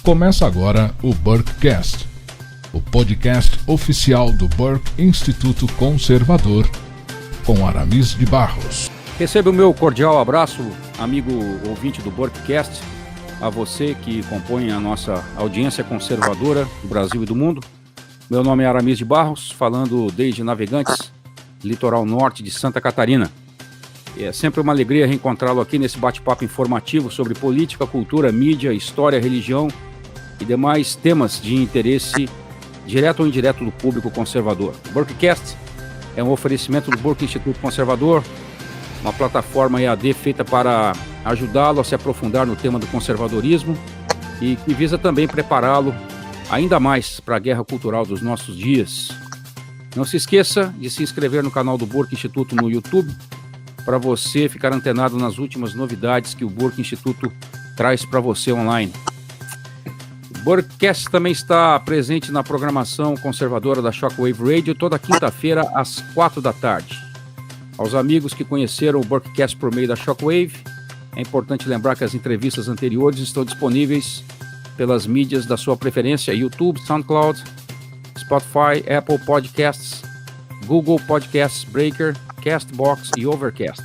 Começa agora o Burkecast, o podcast oficial do Burke Instituto Conservador, com Aramis de Barros. Receba o meu cordial abraço, amigo ouvinte do Burkecast, a você que compõe a nossa audiência conservadora do Brasil e do mundo. Meu nome é Aramis de Barros, falando desde Navegantes, litoral norte de Santa Catarina. E é sempre uma alegria reencontrá-lo aqui nesse bate-papo informativo sobre política, cultura, mídia, história, religião e demais temas de interesse direto ou indireto do público conservador. O Burkecast é um oferecimento do Burke Instituto Conservador, uma plataforma EAD feita para ajudá-lo a se aprofundar no tema do conservadorismo e que visa também prepará-lo ainda mais para a guerra cultural dos nossos dias. Não se esqueça de se inscrever no canal do Burke Instituto no YouTube para você ficar antenado nas últimas novidades que o Burke Instituto traz para você online. O Burkecast também está presente na programação conservadora da Shockwave Radio toda quinta-feira às 4 da tarde. Aos amigos que conheceram o Burkecast por meio da Shockwave, é importante lembrar que as entrevistas anteriores estão disponíveis pelas mídias da sua preferência: YouTube, SoundCloud, Spotify, Apple Podcasts, Google Podcasts, Breaker, Castbox e Overcast.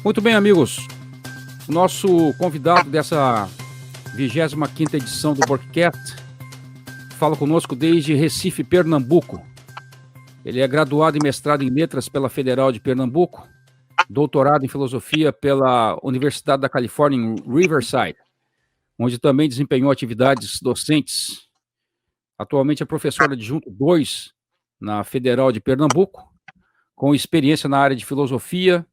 Muito bem, amigos. O nosso convidado dessa 25ª edição do Burkecast fala conosco desde Recife, Pernambuco. Ele é graduado e mestrado em letras pela Federal de Pernambuco, doutorado em filosofia pela Universidade da Califórnia em Riverside, onde também desempenhou atividades docentes. Atualmente é professor adjunto 2 na Federal de Pernambuco, com experiência na área de filosofia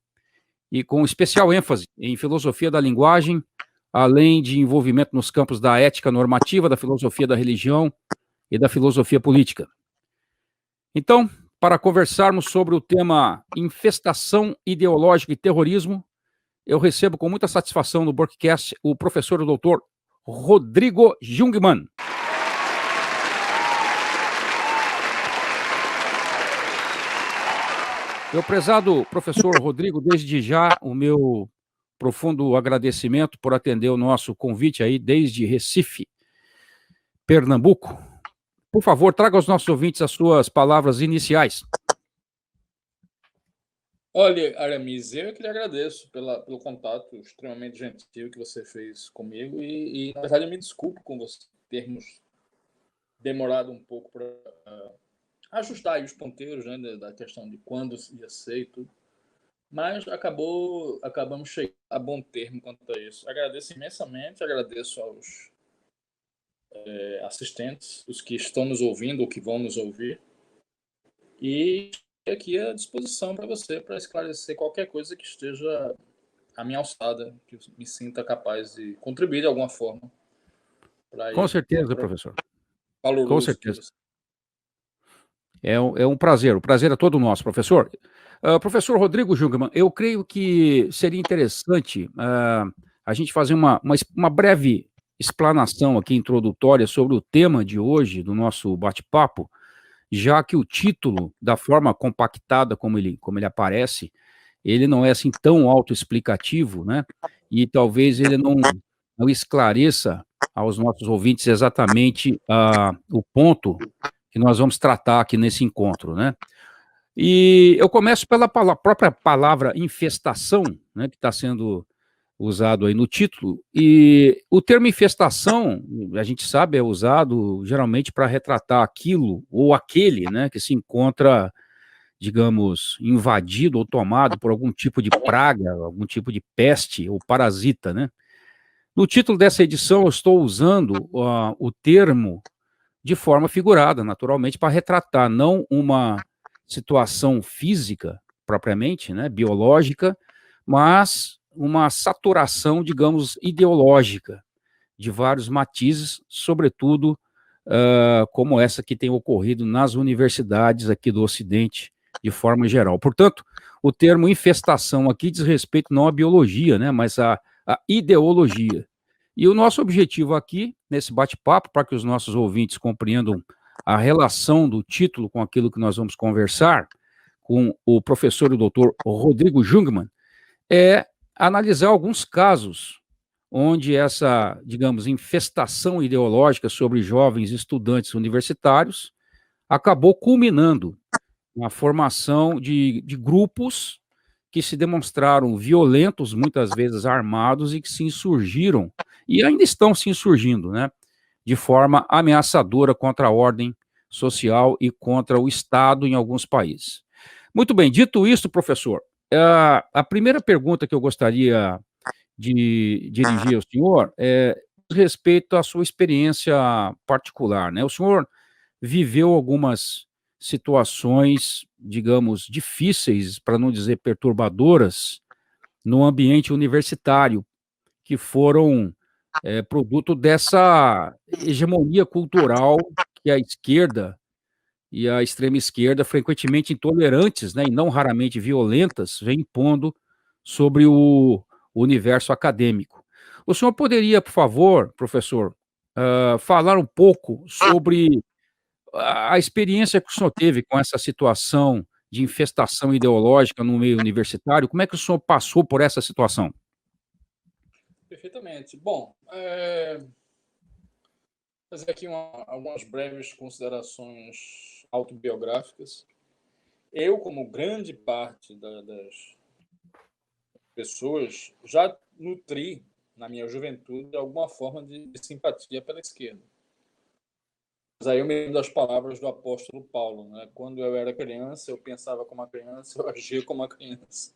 e com especial ênfase em filosofia da linguagem, além de envolvimento nos campos da ética normativa, da filosofia da religião e da filosofia política. Então, para conversarmos sobre o tema infestação ideológica e terrorismo, eu recebo com muita satisfação no Burkecast o professor Dr. Rodrigo Jungmann. Meu prezado professor Rodrigo, desde já o meu profundo agradecimento por atender o nosso convite aí desde Recife, Pernambuco. Por favor, traga aos nossos ouvintes as suas palavras iniciais. Olha, Aramis, eu que lhe agradeço pelo contato extremamente gentil que você fez comigo e na verdade, eu me desculpo com você termos demorado um pouco para ajustar aí os ponteiros, né, da questão de quando ia ser e tudo. Mas acabamos chegando a bom termo quanto a isso. Agradeço imensamente, agradeço aos assistentes, os que estão nos ouvindo ou que vão nos ouvir. E aqui à disposição para você, para esclarecer qualquer coisa que esteja à minha alçada, que eu me sinta capaz de contribuir de alguma forma. Com certeza, professor. Valoroso. Com certeza. É um prazer, o prazer é todo nosso, professor. Professor Rodrigo Jungmann, eu creio que seria interessante a gente fazer uma breve explanação aqui introdutória sobre o tema de hoje do nosso bate-papo, já que o título, da forma compactada como ele aparece, ele não é assim tão autoexplicativo, né? E talvez ele não esclareça aos nossos ouvintes exatamente o ponto que nós vamos tratar aqui nesse encontro, né? E eu começo pela própria palavra infestação, né, que está sendo usado aí no título, e o termo infestação, a gente sabe, é usado geralmente para retratar aquilo ou aquele, né, que se encontra, digamos, invadido ou tomado por algum tipo de praga, algum tipo de peste ou parasita, né? No título dessa edição eu estou usando o termo de forma figurada, naturalmente, para retratar não uma situação física, propriamente, né, biológica, mas uma saturação, digamos, ideológica, de vários matizes, sobretudo como essa que tem ocorrido nas universidades aqui do Ocidente, de forma geral. Portanto, o termo infestação aqui diz respeito não à biologia, né, mas à ideologia. E o nosso objetivo aqui, nesse bate-papo, para que os nossos ouvintes compreendam a relação do título com aquilo que nós vamos conversar, com o professor e o doutor Rodrigo Jungmann, é analisar alguns casos onde essa, digamos, infestação ideológica sobre jovens estudantes universitários acabou culminando na formação de grupos que se demonstraram violentos, muitas vezes armados, e que se insurgiram, e ainda estão se insurgindo, né, de forma ameaçadora contra a ordem social e contra o Estado em alguns países. Muito bem, dito isso, professor, a primeira pergunta que eu gostaria de dirigir ao senhor é respeito à sua experiência particular, né? O senhor viveu algumas situações, digamos, difíceis, para não dizer perturbadoras, no ambiente universitário, que foram produto dessa hegemonia cultural que a esquerda e a extrema esquerda, frequentemente intolerantes, né, e não raramente violentas, vem impondo sobre o universo acadêmico. O senhor poderia, por favor, professor, falar um pouco sobre a experiência que o senhor teve com essa situação de infestação ideológica no meio universitário? Como é que o senhor passou por essa situação? Perfeitamente. Bom, fazer aqui algumas breves considerações autobiográficas. Eu, como grande parte das pessoas, já nutri, na minha juventude, alguma forma de simpatia pela esquerda. Mas aí eu me lembro das palavras do apóstolo Paulo, né? Quando eu era criança, eu pensava como uma criança, eu agia como uma criança.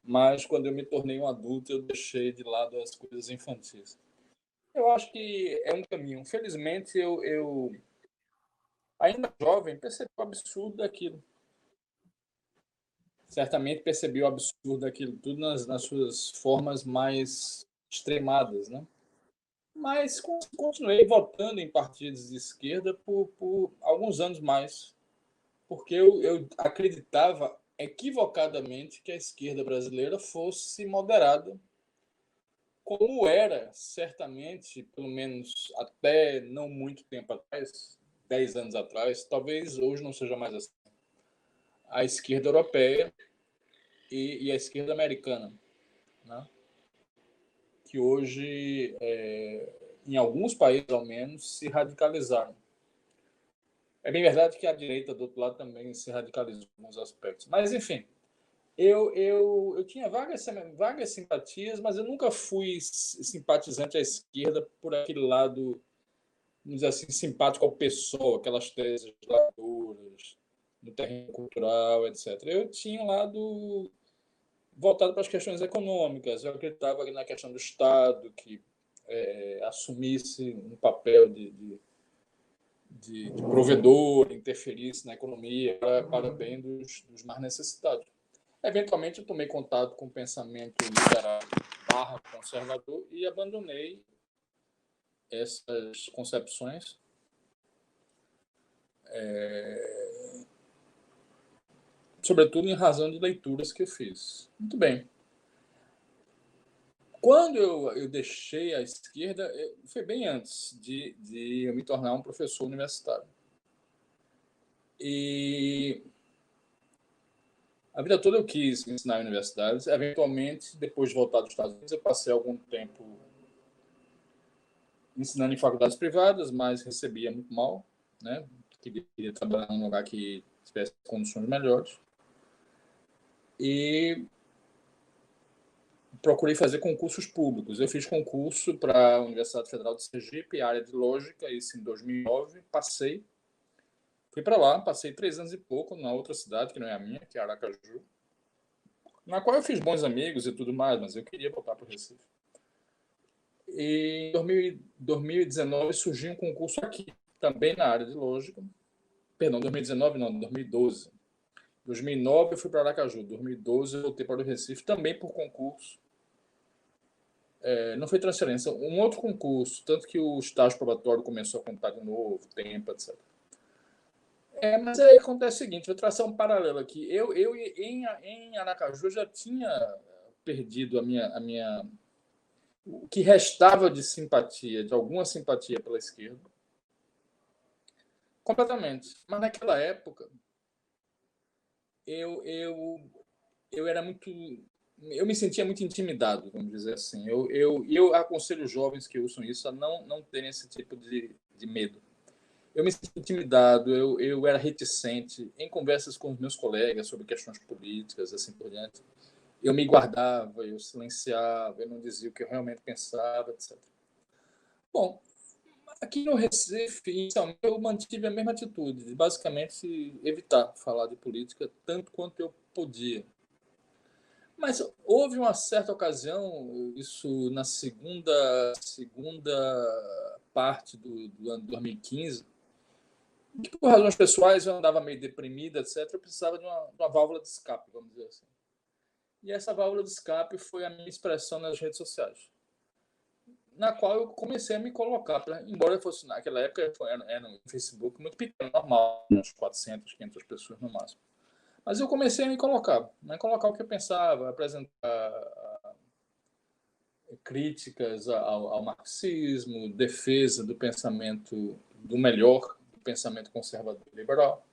Mas quando eu me tornei um adulto, eu deixei de lado as coisas infantis. Eu acho que é um caminho. Felizmente, eu ainda jovem, percebi o absurdo daquilo. Certamente percebi o absurdo daquilo tudo nas suas formas mais extremadas, né? Mas continuei votando em partidos de esquerda por alguns anos mais, porque eu acreditava equivocadamente que a esquerda brasileira fosse moderada, como era, certamente, pelo menos até não muito tempo atrás, 10 anos atrás, talvez hoje não seja mais assim, a esquerda europeia e a esquerda americana, né? Que hoje, em alguns países ao menos, se radicalizaram. É bem verdade que a direita do outro lado também se radicalizou em alguns aspectos. Mas, enfim, eu tinha vagas simpatias, mas eu nunca fui simpatizante à esquerda por aquele lado, vamos dizer assim, simpático ao PSOL, aquelas teses duras, no terreno cultural, etc. Eu tinha um lado voltado para as questões econômicas. Eu acreditava na questão do Estado, que assumisse um papel de provedor, interferisse na economia para bem dos mais necessitados. Eventualmente, eu tomei contato com o pensamento liberal / conservador e abandonei essas concepções, sobretudo em razão de leituras que eu fiz. Muito bem. Quando eu deixei a esquerda, foi bem antes de eu me tornar um professor universitário. E a vida toda eu quis ensinar em universidades. Eventualmente, depois de voltar dos Estados Unidos, eu passei algum tempo ensinando em faculdades privadas, mas recebia muito mal, né? Queria trabalhar num lugar que tivesse condições melhores. E procurei fazer concursos públicos. Eu fiz concurso para a Universidade Federal de Sergipe, área de lógica, isso em 2009. Passei. Fui para lá, passei 3 anos e pouco na outra cidade, que não é a minha, que é Aracaju, na qual eu fiz bons amigos e tudo mais, mas eu queria voltar para o Recife. E em 2019 surgiu um concurso aqui, também na área de lógica. Perdão, 2019 não, 2012. 2009 eu fui para Aracaju, 2012 eu voltei para o Recife, também por concurso. Não foi transferência, um outro concurso, tanto que o estágio probatório começou a contar de novo, tempo, etc. Mas aí acontece o seguinte, vou traçar um paralelo aqui. Eu em Aracaju já tinha perdido a minha o que restava de simpatia, de alguma simpatia pela esquerda, completamente. Mas naquela época eu era muito eu me sentia muito intimidado, vamos dizer assim. Eu aconselho os jovens que usam isso a não terem esse tipo de medo. Eu me sentia intimidado, eu era reticente em conversas com os meus colegas sobre questões políticas, assim por diante. Eu me guardava, eu silenciava, eu não dizia o que eu realmente pensava, etc. Bom, aqui no Recife, inicialmente, eu mantive a mesma atitude, de basicamente evitar falar de política tanto quanto eu podia. Mas houve uma certa ocasião, isso na segunda parte do ano 2015, que por razões pessoais eu andava meio deprimido, etc. Eu precisava de uma válvula de escape, vamos dizer assim. E essa válvula de escape foi a minha expressão nas redes sociais, na qual eu comecei a me colocar, embora fosse naquela época era um Facebook muito pequeno, normal, uns 400, 500 pessoas no máximo. Mas eu comecei a me colocar o que eu pensava, apresentar críticas ao marxismo, defesa do pensamento do melhor, do pensamento conservador e liberal.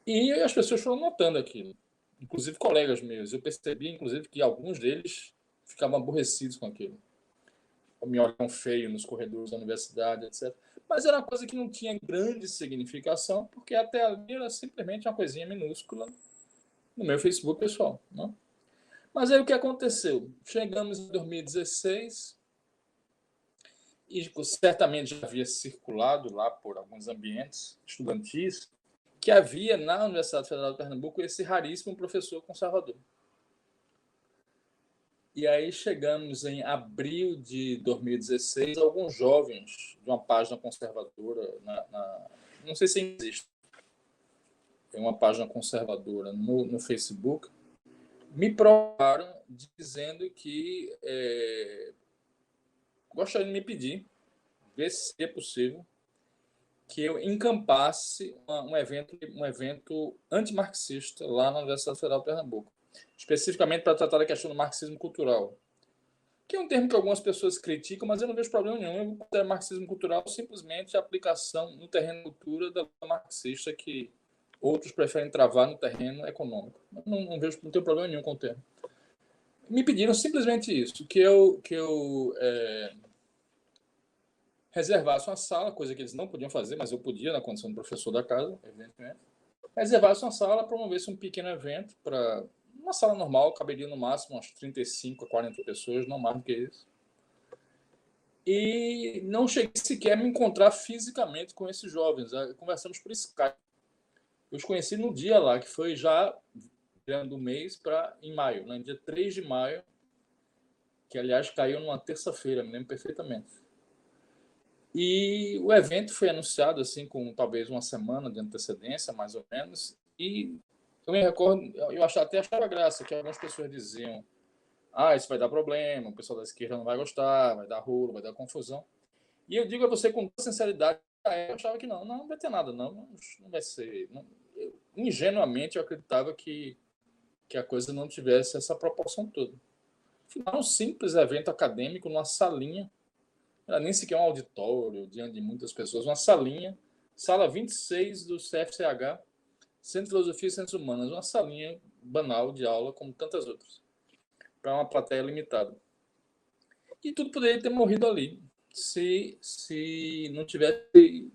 E as pessoas foram notando aquilo, inclusive colegas meus. Eu percebi, inclusive, que alguns deles ficavam aborrecidos com aquilo. Me olham feio nos corredores da universidade, etc. Mas era uma coisa que não tinha grande significação, porque até ali era simplesmente uma coisinha minúscula no meu Facebook pessoal. Não? Mas aí o que aconteceu? Chegamos em 2016 e certamente já havia circulado lá por alguns ambientes estudantis que havia na Universidade Federal de Pernambuco esse raríssimo professor conservador. E aí chegamos em abril de 2016, alguns jovens de uma página conservadora, não sei se existe, tem uma página conservadora no Facebook, me procuraram dizendo que gostariam de me pedir, ver se seria possível, que eu encampasse um evento antimarxista lá na Universidade Federal de Pernambuco, especificamente para tratar da questão do marxismo cultural, que é um termo que algumas pessoas criticam, mas eu não vejo problema nenhum. Eu considero marxismo cultural simplesmente a aplicação no terreno da cultura da marxista que outros preferem travar no terreno econômico. Não tenho problema nenhum com o termo. Me pediram simplesmente isso, que eu reservasse uma sala, coisa que eles não podiam fazer, mas eu podia na condição de professor da casa, evidentemente. Reservasse uma sala, promovesse um pequeno evento para uma sala normal, caberia no máximo umas 35 a 40 pessoas, não mais do que isso. E não cheguei sequer a me encontrar fisicamente com esses jovens. Conversamos por Skype. Eu os conheci no dia lá, que foi já do mês em maio, no dia 3 de maio, que aliás caiu numa terça-feira, me lembro perfeitamente. E o evento foi anunciado assim com talvez uma semana de antecedência, mais ou menos, e eu me recordo, eu até achava graça, que algumas pessoas diziam: isso vai dar problema, o pessoal da esquerda não vai gostar, vai dar rolo, vai dar confusão. E eu digo a você com toda sinceridade, eu achava que não vai ter nada, não vai ser. Ingenuamente eu acreditava que a coisa não tivesse essa proporção toda. Afinal, um simples evento acadêmico numa salinha, não era nem sequer um auditório diante de muitas pessoas, uma salinha, sala 26 do CFCH, Centro de Filosofia e Ciências Humanas, uma salinha banal de aula, como tantas outras, para uma plateia limitada. E tudo poderia ter morrido ali, se não tivesse,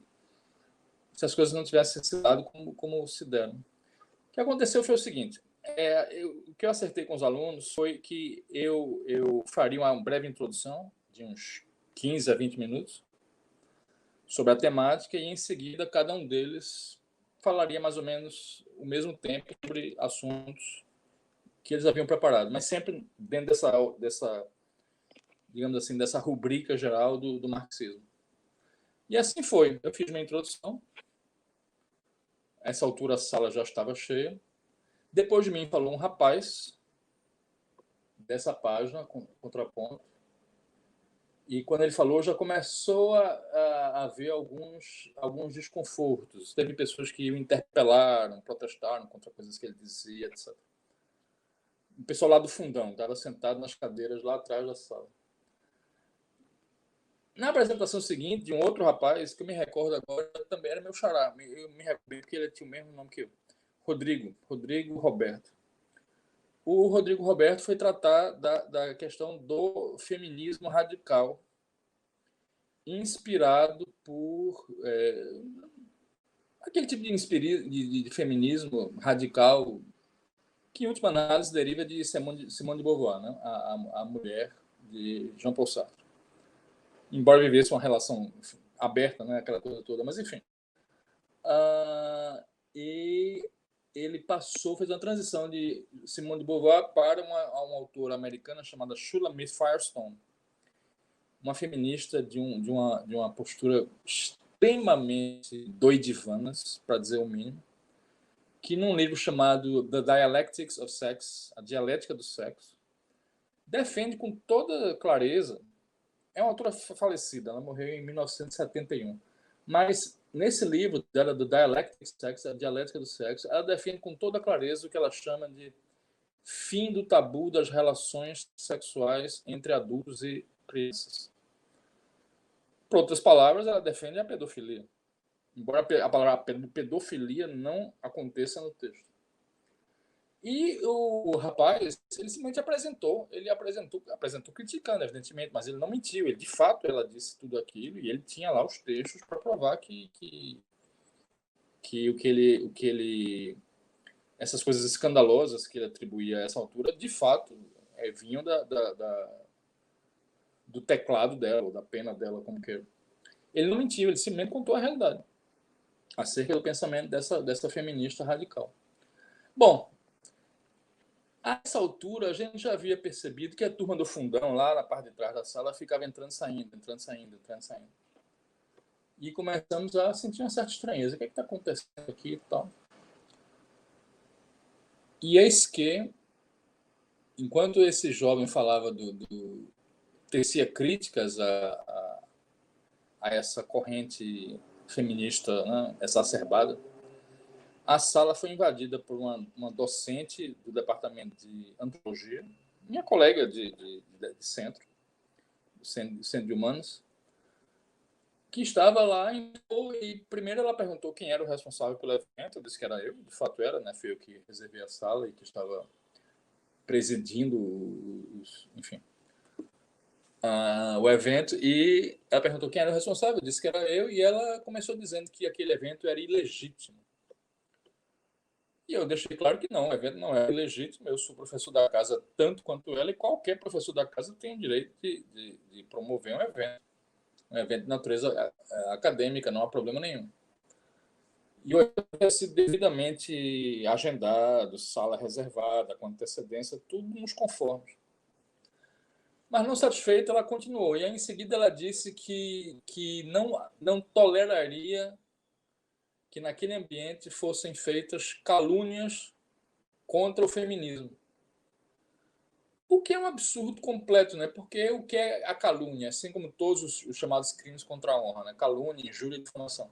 se as coisas não tivessem se dado como se deram. O que aconteceu foi o seguinte: o que eu acertei com os alunos foi que eu faria uma breve introdução de uns 15 a 20 minutos sobre a temática e, em seguida, cada um deles falaria mais ou menos o mesmo tempo sobre assuntos que eles haviam preparado, mas sempre dentro dessa digamos assim, dessa rubrica geral do marxismo. E assim foi. Eu fiz minha introdução. A essa altura a sala já estava cheia. Depois de mim falou um rapaz dessa página, Contraponto. E quando ele falou, já começou a haver alguns desconfortos. Teve pessoas que o interpelaram, protestaram contra coisas que ele dizia, etc. O pessoal lá do fundão estava sentado nas cadeiras lá atrás da sala. Na apresentação seguinte, de um outro rapaz, que eu me recordo agora, também era meu xará. Eu me recordo porque ele tinha o mesmo nome que eu. Rodrigo Roberto. o Rodrigo Roberto foi tratar da questão do feminismo radical, inspirado por aquele tipo de feminismo radical que, em última análise, deriva de Simone de Beauvoir, né? A mulher de Jean-Paul Sartre. Embora vivesse uma relação aberta, né? Aquela coisa toda, mas enfim. E ele fez uma transição de Simone de Beauvoir para uma autora americana chamada Shulamith Firestone, uma feminista de uma postura extremamente doidivanas, para dizer o mínimo, que num livro chamado The Dialectics of Sex, a Dialética do Sexo, defende com toda clareza. É uma autora falecida, ela morreu em 1971, mas nesse livro dela, The Dialectics of Sex, a Dialética do Sexo, ela defende com toda clareza o que ela chama de fim do tabu das relações sexuais entre adultos e crianças. Por outras palavras, ela defende a pedofilia, embora a palavra pedofilia não aconteça no texto. E o rapaz, ele simplesmente apresentou criticando, evidentemente, mas ele não mentiu. Ele, de fato, ela disse tudo aquilo e ele tinha lá os textos para provar que essas coisas escandalosas que ele atribuía a essa altura, de fato, vinham do teclado dela, ou da pena dela, como queira. Ele não mentiu, ele simplesmente contou a realidade acerca do pensamento dessa feminista radical. Bom, a essa altura, a gente já havia percebido que a turma do fundão, lá na parte de trás da sala, ficava entrando e saindo. E começamos a sentir uma certa estranheza. O que está acontecendo aqui e tal? E eis que, enquanto esse jovem falava tecia críticas a essa corrente feminista, né, exacerbada, a sala foi invadida por uma docente do departamento de antropologia, minha colega de centro de humanos, que estava lá e primeiro ela perguntou quem era o responsável pelo evento. Eu disse que era eu, de fato era, né? Fui eu que reservei a sala e que estava presidindo o evento, e ela perguntou quem era o responsável. Eu disse que era eu, e ela começou dizendo que aquele evento era ilegítimo. E eu deixei claro que não, o evento não é ilegítimo. Eu sou professor da casa tanto quanto ela, e qualquer professor da casa tem o direito de promover um evento de natureza acadêmica, não há problema nenhum. E o evento vai ser devidamente agendado, sala reservada, com antecedência, tudo nos conformes. Mas não satisfeita, ela continuou. E aí, em seguida, ela disse que não toleraria que naquele ambiente fossem feitas calúnias contra o feminismo. O que é um absurdo completo, né? Porque o que é a calúnia, assim como todos os chamados crimes contra a honra, né? Calúnia, injúria e difamação,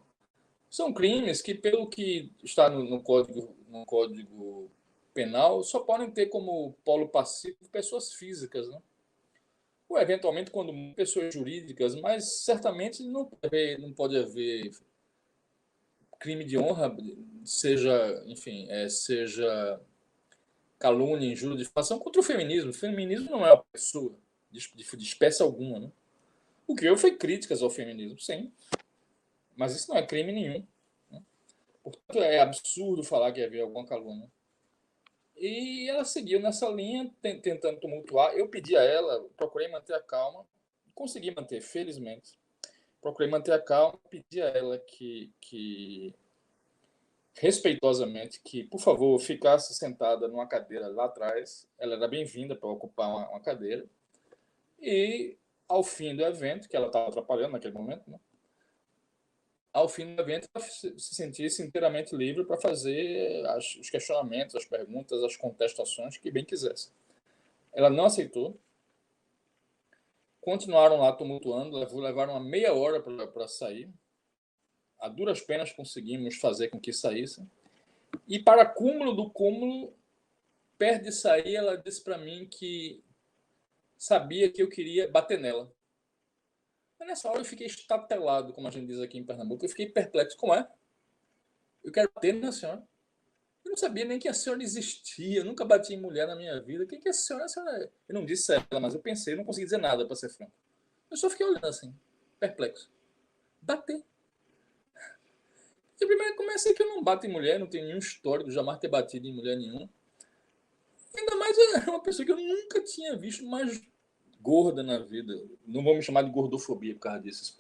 são crimes que, pelo que está no Código Penal, só podem ter como polo pacífico pessoas físicas, né? Ou, eventualmente, quando pessoas jurídicas, mas certamente não pode haver crime de honra, seja calúnia, injúria, difamação contra o feminismo. O feminismo não é uma pessoa de espécie alguma, né? O que foi críticas ao feminismo, sim, mas isso não é crime nenhum, né? Portanto, é absurdo falar que havia alguma calúnia. E ela seguiu nessa linha, tentando tumultuar. Eu pedi a ela, procurei manter a calma, consegui manter, felizmente. Procurei manter a calma, pedi a ela que respeitosamente, que, por favor, ficasse sentada numa cadeira lá atrás. Ela era bem-vinda para ocupar uma cadeira. E, ao fim do evento, que ela estava atrapalhando naquele momento, né? Ao fim do evento, ela se sentisse inteiramente livre para fazer os questionamentos, as perguntas, as contestações que bem quisesse. Ela não aceitou. Continuaram lá tumultuando, levaram uma meia hora para sair. A duras penas conseguimos fazer com que saíssem. E, para cúmulo do cúmulo, perto de sair, ela disse para mim que sabia que eu queria bater nela. Mas nessa hora eu fiquei estatelado, como a gente diz aqui em Pernambuco. Eu fiquei perplexo. Como é? Eu quero bater na senhora? Eu não sabia nem que a senhora existia, eu nunca bati em mulher na minha vida. Quem que é a senhora? A senhora... Eu não disse ela, mas eu pensei, eu não consegui dizer nada, para ser franco. Eu só fiquei olhando assim, perplexo. Bater. E primeiro começa que eu não bato em mulher, não tenho nenhum histórico, jamais ter batido em mulher nenhuma. Ainda mais é uma pessoa que eu nunca tinha visto mais gorda na vida. Não vou me chamar de gordofobia por causa disso.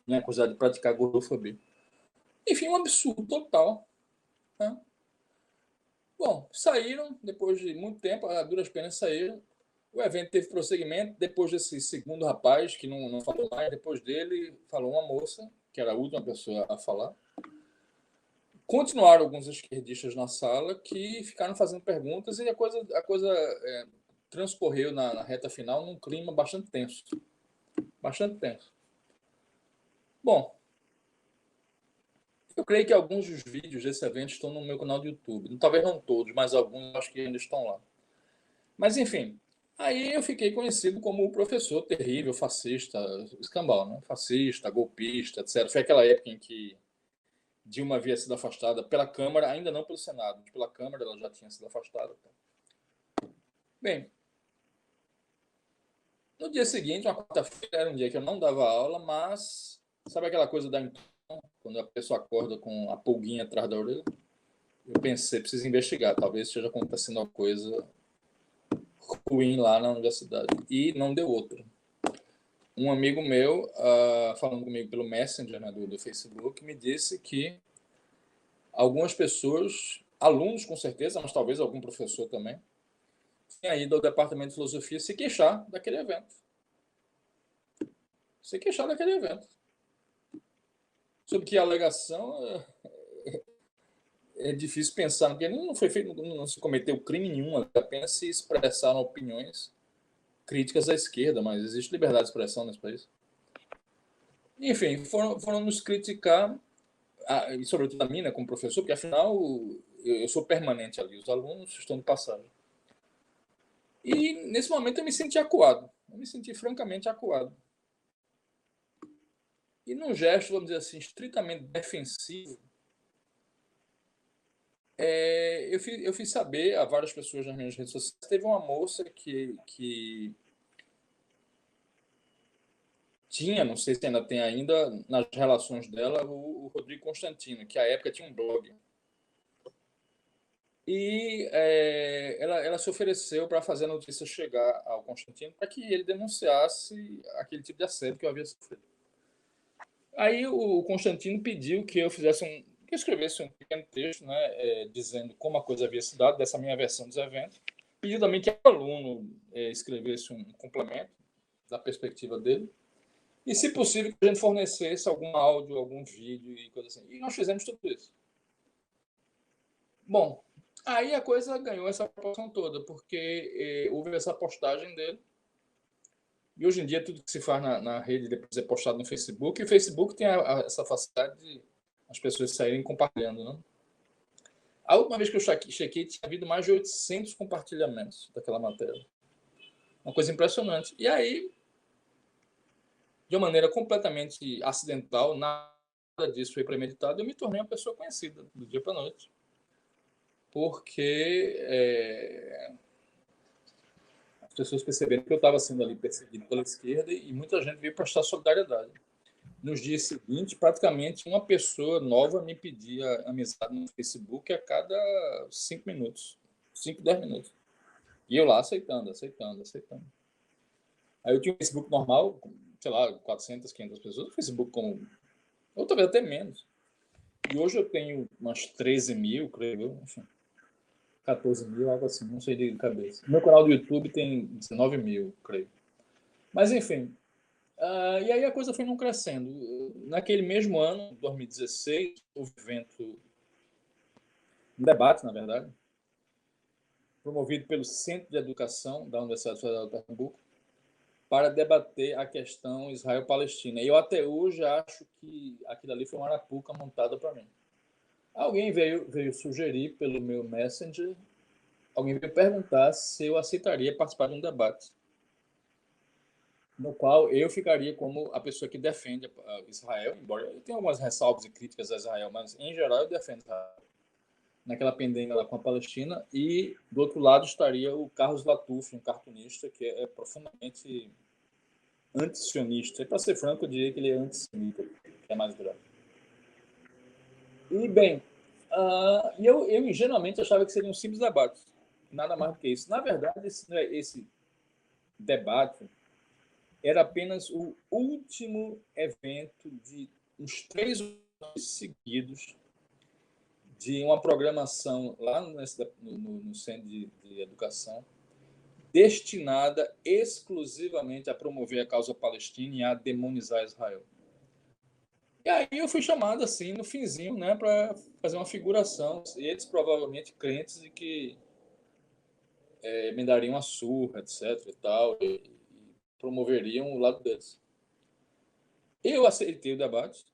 Não é acusado de praticar gordofobia. Enfim, um absurdo total. Tá? Bom, saíram, depois de muito tempo, a duras penas saíram. O evento teve prosseguimento. Depois desse segundo rapaz, que não falou mais, depois dele falou uma moça, que era a última pessoa a falar. Continuaram alguns esquerdistas na sala que ficaram fazendo perguntas e a coisa transcorreu na reta final num clima bastante tenso. Bastante tenso. Bom, eu creio que alguns dos vídeos desse evento estão no meu canal do YouTube. Talvez não todos, mas alguns acho que ainda estão lá. Mas, enfim, aí eu fiquei conhecido como o professor terrível, fascista, escambau, né? Fascista, golpista, etc. Foi aquela época em que Dilma havia sido afastada pela Câmara, ainda não pelo Senado. Pela Câmara ela já tinha sido afastada. Bem, no dia seguinte, uma quarta-feira, era um dia que eu não dava aula, mas sabe aquela coisa da quando a pessoa acorda com a pulguinha atrás da orelha? Eu pensei, preciso investigar, talvez esteja acontecendo uma coisa ruim lá na universidade. E não deu outra. Um amigo meu, falando comigo pelo Messenger, né, do Facebook, me disse que algumas pessoas, alunos com certeza, mas talvez algum professor também, tinha ido ao departamento de filosofia se queixar daquele evento. Se queixar daquele evento. Sobre que a alegação é difícil pensar, porque não foi feito, não se cometeu crime nenhum, apenas se expressaram opiniões críticas à esquerda, mas existe liberdade de expressão nesse país. Enfim, foram nos criticar, e sobretudo a mim, né, como professor, porque afinal eu sou permanente ali, os alunos estão de passagem. E nesse momento eu me senti acuado, eu me senti francamente acuado. E num gesto, vamos dizer assim, estritamente defensivo, eu fiz saber a várias pessoas nas minhas redes sociais. Teve uma moça que tinha, não sei se ainda tem ainda, nas relações dela, o Rodrigo Constantino, que à época tinha um blog. E ela se ofereceu para fazer a notícia chegar ao Constantino para que ele denunciasse aquele tipo de assédio que eu havia sofrido. Aí o Constantino pediu que eu escrevesse um pequeno texto, né, dizendo como a coisa havia se dado, dessa minha versão dos eventos. Pediu também que o aluno escrevesse um complemento da perspectiva dele. E, se possível, que a gente fornecesse algum áudio, algum vídeo e coisa assim. E nós fizemos tudo isso. Bom, aí a coisa ganhou essa proporção toda, porque houve essa postagem dele. E hoje em dia tudo que se faz na rede depois é postado no Facebook. E o Facebook tem essa facilidade de as pessoas saírem compartilhando, né? A última vez que eu chequei, tinha havido mais de 800 compartilhamentos daquela matéria. Uma coisa impressionante. E aí, de uma maneira completamente acidental, nada disso foi premeditado, eu me tornei uma pessoa conhecida do dia para a noite. Porque as pessoas perceberam que eu estava sendo ali perseguido pela esquerda e muita gente veio prestar solidariedade. Nos dias seguintes, praticamente uma pessoa nova me pedia amizade no Facebook a cada 5 minutos, 5, 10 minutos. E eu lá aceitando. Aí eu tinha um Facebook normal, sei lá, 400, 500 pessoas, o Facebook como... ou talvez até menos. E hoje eu tenho umas 13 mil, creio eu, enfim, 14 mil, algo assim, não sei de cabeça. Meu canal do YouTube tem 19 mil, creio. Mas, enfim, e aí a coisa foi não crescendo. Naquele mesmo ano, 2016, houve um debate, na verdade, promovido pelo Centro de Educação da Universidade Federal de Pernambuco, para debater a questão Israel-Palestina. E eu até hoje acho que aquilo ali foi uma arapuca montada para mim. Alguém veio sugerir pelo meu Messenger, alguém veio perguntar se eu aceitaria participar de um debate no qual eu ficaria como a pessoa que defende Israel, embora eu tenha algumas ressalvas e críticas a Israel, mas em geral eu defendo Israel. naquela pendenga lá com a Palestina, e do outro lado estaria o Carlos Latuf, um cartunista que é profundamente anti-sionista. E, para ser franco, eu diria que ele é antissemita, que é mais grave. E, bem, eu ingenuamente achava que seria um simples debate, nada mais do que isso. Na verdade, esse debate era apenas o último evento de uns 3 anos seguidos de uma programação lá no Centro de Educação destinada exclusivamente a promover a causa palestina e a demonizar Israel. E aí eu fui chamado assim no finzinho, né, para fazer uma figuração. E eles provavelmente crentes de que me dariam uma surra, etc. e tal, e promoveriam o lado deles. Eu aceitei o debate.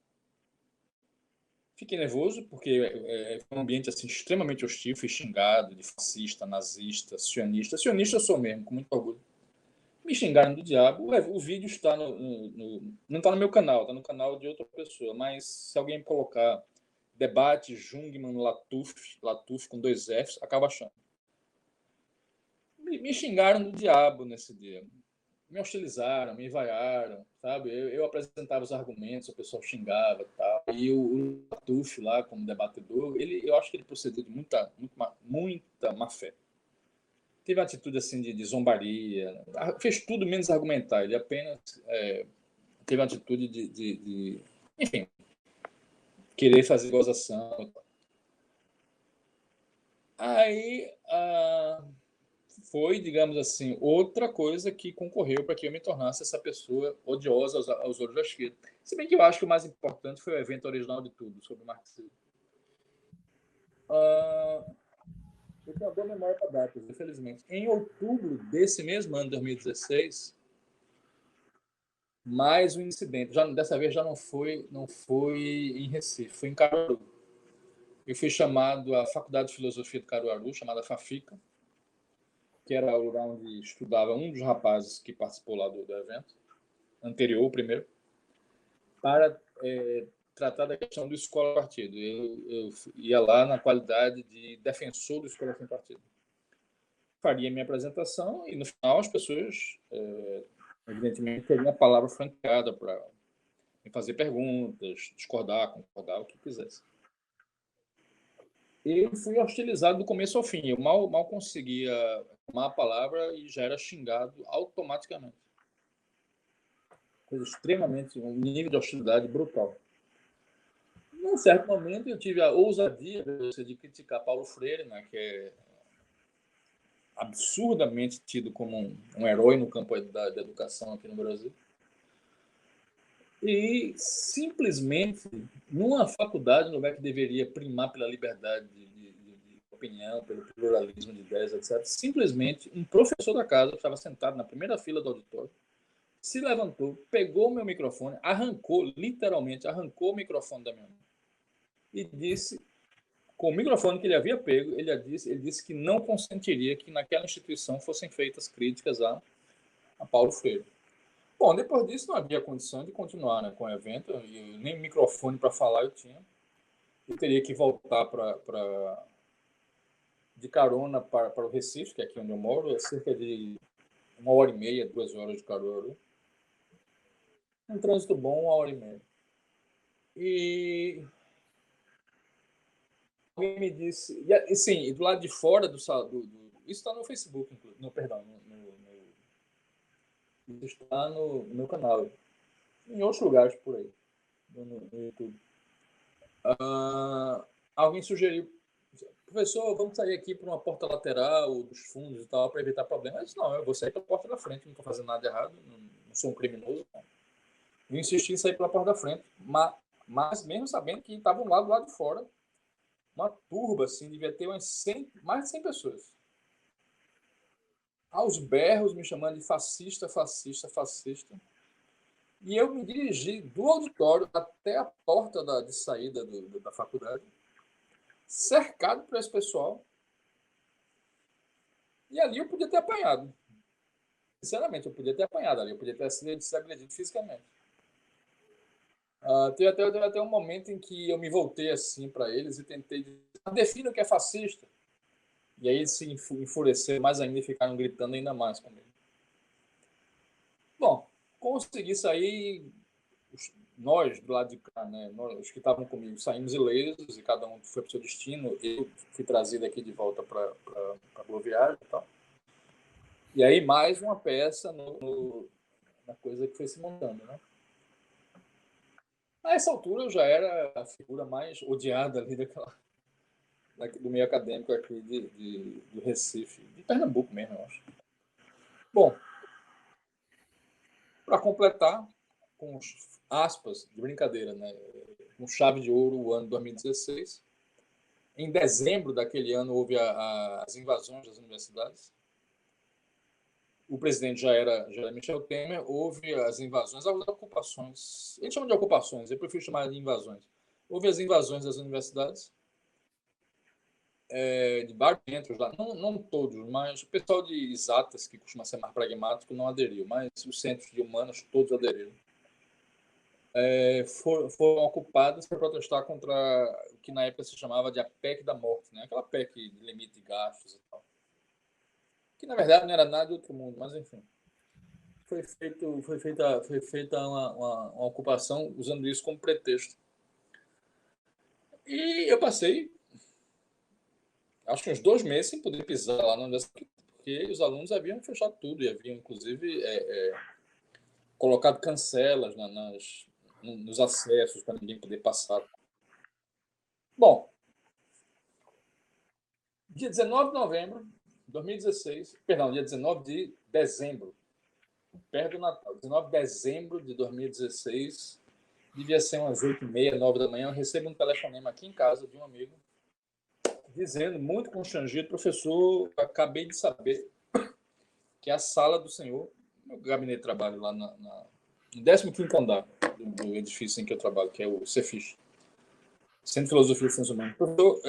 Fiquei nervoso, porque foi um ambiente assim, extremamente hostil. Fui xingado de fascista, nazista, sionista. Sionista eu sou mesmo, com muito orgulho. Me xingaram do diabo. O vídeo está não está no meu canal, está no canal de outra pessoa. Mas se alguém colocar debate Jungmann Latuf com 2 Fs, acaba achando. Me xingaram do diabo nesse dia. Me hostilizaram, me vaiaram, sabe? Eu apresentava os argumentos, o pessoal xingava e tal. E o Latuf lá, como debatedor, eu acho que ele procedeu de muita má fé. Teve atitude assim de zombaria, fez tudo menos argumentar. Ele apenas teve atitude de enfim, querer fazer gozação. Aí foi, digamos assim, outra coisa que concorreu para que eu me tornasse essa pessoa odiosa aos olhos da esquerda. Se bem que eu acho que o mais importante foi o evento original de tudo, sobre o marxismo. Eu tenho uma boa memória para datas, infelizmente. Em outubro desse mesmo ano, 2016, mais um incidente. Dessa vez já não foi em Recife, foi em Caruaru. Eu fui chamado à Faculdade de Filosofia de Caruaru, chamada FAFICA, que era o lugar onde estudava um dos rapazes que participou lá do evento, anterior, o primeiro, para tratar da questão do Escola Partido. Eu ia lá na qualidade de defensor do Escola Sem Partido. Faria minha apresentação e, no final, as pessoas, evidentemente, teriam a palavra franqueada para me fazer perguntas, discordar, concordar, o que quisesse. Eu fui hostilizado do começo ao fim. Eu mal conseguia tomar a palavra e já era xingado automaticamente. Coisa extremamente, um nível de hostilidade brutal. Num certo momento, eu tive a ousadia de criticar Paulo Freire, né, que é absurdamente tido como um herói no campo da educação aqui no Brasil. E simplesmente, numa faculdade, no lugar que deveria primar pela liberdade de opinião, pelo pluralismo de ideias, etc., simplesmente um professor da casa, que estava sentado na primeira fila do auditório, se levantou, pegou o meu microfone, literalmente arrancou o microfone da minha mão e disse, com o microfone que ele havia pego, ele disse que não consentiria que naquela instituição fossem feitas críticas a Paulo Freire. Bom, depois disso não havia condição de continuar, né, com o evento, nem microfone para falar eu tinha. Eu teria que voltar de carona para o Recife, que é aqui onde eu moro, é cerca de 1h30, 2 horas de Caruaru. Um trânsito bom, 1h30. E alguém me disse, e assim, do lado de fora isso está no Facebook, isso está no meu canal, em outros lugares por aí, no YouTube. Alguém sugeriu, professor, vamos sair aqui por uma porta lateral dos fundos e tal, para evitar problemas. Eu disse, não, eu vou sair pela porta da frente, não estou fazendo nada de errado, não sou um criminoso. Não. Eu insisti em sair pela porta da frente, mas mesmo sabendo que estavam lá do lado de fora, uma turba, assim, devia ter mais de 100 pessoas. Aos berros, me chamando de fascista. E eu me dirigi do auditório até a porta de saída da faculdade, cercado por esse pessoal. E ali eu podia ter apanhado. Sinceramente, eu podia ter apanhado ali. Eu podia ter sido agredido fisicamente. Teve até um momento em que eu me voltei assim para eles e tentei dizer, defina o que é fascista. E aí eles se enfureceram mais ainda e ficaram gritando ainda mais comigo. Bom, consegui sair, nós do lado de cá, né, nós, os que estavam comigo, saímos ilesos e cada um foi para o seu destino. Eu fui trazido aqui de volta para a Boa Viagem e tal. E aí mais uma peça na coisa que foi se montando, né? A essa altura eu já era a figura mais odiada ali do meio acadêmico aqui do Recife, de Pernambuco mesmo, eu acho. Bom, para completar, com aspas de brincadeira, né? Com chave de ouro, o ano 2016. Em dezembro daquele ano houve as invasões das universidades. O presidente já era Michel Temer, houve as invasões, as ocupações. Eles chamam de ocupações, eu prefiro chamar de invasões. Houve as invasões das universidades, de vários centros lá, não todos, mas o pessoal de exatas, que costuma ser mais pragmático, não aderiu, mas os centros de humanas todos aderiram. Foram ocupadas para protestar contra o que na época se chamava de a PEC da morte, né? Aquela PEC de limite de gastos e tal. Que na verdade não era nada de outro mundo, mas enfim. Foi feita uma ocupação usando isso como pretexto. E eu passei, acho que uns 2 meses sem poder pisar lá na universidade, porque os alunos haviam fechado tudo e haviam, inclusive, colocado cancelas nos acessos para ninguém poder passar. Bom, dia 19 de novembro de 2016, perdão, dia 19 de dezembro, perto do Natal, 19 de dezembro de 2016, devia ser umas 8h30, 9 da manhã, eu recebo um telefonema aqui em casa de um amigo, dizendo, muito constrangido, professor, acabei de saber que a sala do senhor, meu gabinete de trabalho lá no 15º andar do edifício em que eu trabalho, que é o Cefis, Centro de Filosofia e Ciências Humanas. Professor,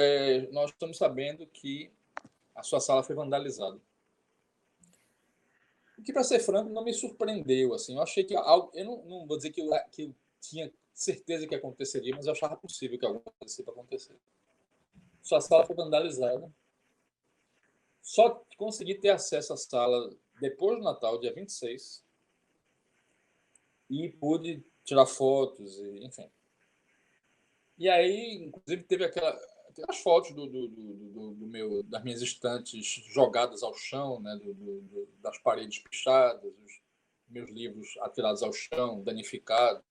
nós estamos sabendo que a sua sala foi vandalizada. O que, para ser franco, não me surpreendeu. Assim, eu achei que algo. Eu não vou dizer que eu tinha certeza que aconteceria, mas eu achava possível que algo acontecesse para acontecer. Sua sala foi vandalizada. Só consegui ter acesso à sala depois do Natal, dia 26, e pude tirar fotos, enfim. E aí, inclusive, teve as fotos das minhas estantes jogadas ao chão, né, das paredes pichadas, os meus livros atirados ao chão, danificados.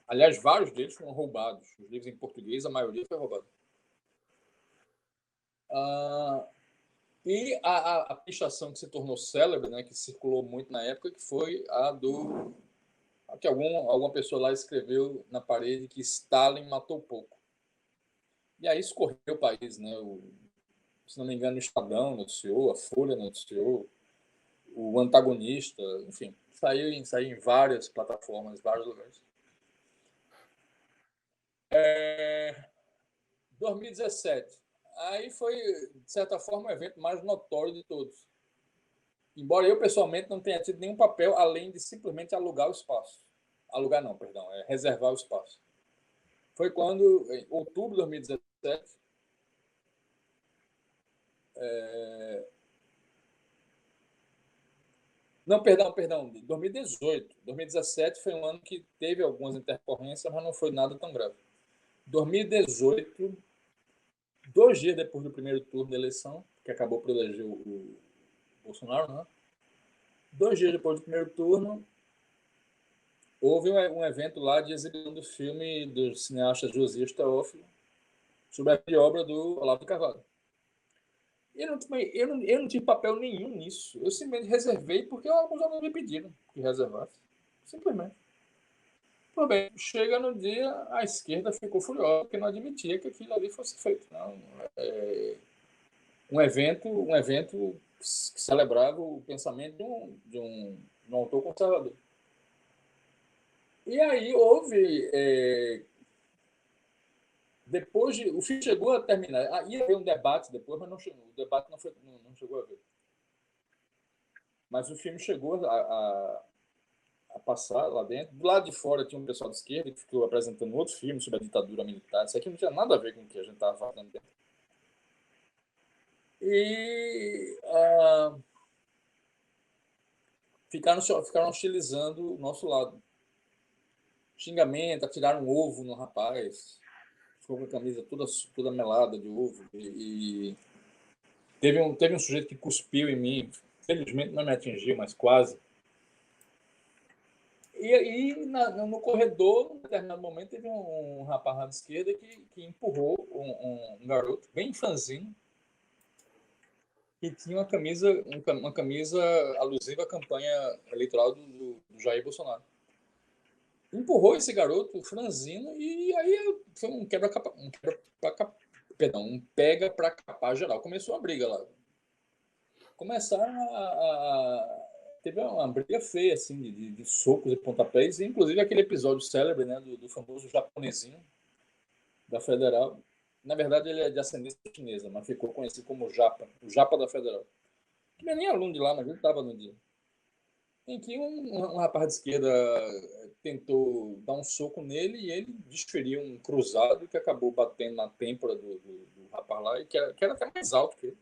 Aliás, vários deles foram roubados. Os livros em português, a maioria foi roubada. E a pichação que se tornou célebre, né, que circulou muito na época, que foi que alguma pessoa lá escreveu na parede que Stalin matou pouco. E aí escorreu o país, né? Se não me engano, o Estadão noticiou, a Folha noticiou, o Antagonista, enfim, saiu em várias plataformas, vários lugares. 2017. Aí foi, de certa forma, o evento mais notório de todos. Embora eu, pessoalmente, não tenha tido nenhum papel além de simplesmente alugar o espaço. Alugar não, perdão, reservar o espaço. Foi quando, em outubro de 2017, não, perdão, 2018. 2017 foi um ano que teve algumas intercorrências, mas não foi nada tão grave. 2018, 2 dias depois do primeiro turno da eleição, que acabou por eleger o Bolsonaro, né? 2 dias depois do primeiro turno, houve um evento lá de exibição do filme do cineasta Josias Teófilo sobre a obra do Olavo de Carvalho. Eu não tive papel nenhum nisso. Eu simplesmente reservei porque alguns alunos me pediram que reservasse. Simplesmente. Tudo bem, chega no dia, a esquerda ficou furiosa porque não admitia que aquilo ali fosse feito. Não, um evento que celebrava o pensamento de um autor conservador. E aí houve... depois o filme chegou a terminar. Ia haver um debate depois, mas não chegou. O debate não chegou a ver. Mas o filme chegou a a passar lá dentro. Do lado de fora tinha um pessoal de esquerda que ficou apresentando outros filmes sobre a ditadura militar. Isso aqui não tinha nada a ver com o que a gente estava falando dentro. E ficaram hostilizando o nosso lado. Xingamento, atiraram um ovo no rapaz, ficou com a camisa toda melada de ovo. E teve um sujeito que cuspiu em mim, felizmente não me atingiu, mas quase. E aí, no corredor, em determinado momento, teve um rapaz lá de esquerda que empurrou um garoto, bem franzino, que tinha uma camisa alusiva à campanha eleitoral do Jair Bolsonaro. Empurrou esse garoto franzino e aí foi um pega para capar geral. Começou a briga lá. Começaram teve uma briga feia, assim, de socos e pontapés, e inclusive aquele episódio célebre, né, do famoso japonesinho da Federal. Na verdade, ele é de ascendência chinesa, mas ficou conhecido como Japa, o Japa da Federal. Que não é nem aluno de lá, mas ele estava no dia. Em que um rapaz de esquerda tentou dar um soco nele e ele desferiu um cruzado que acabou batendo na têmpora do rapaz lá, e que era até mais alto que ele,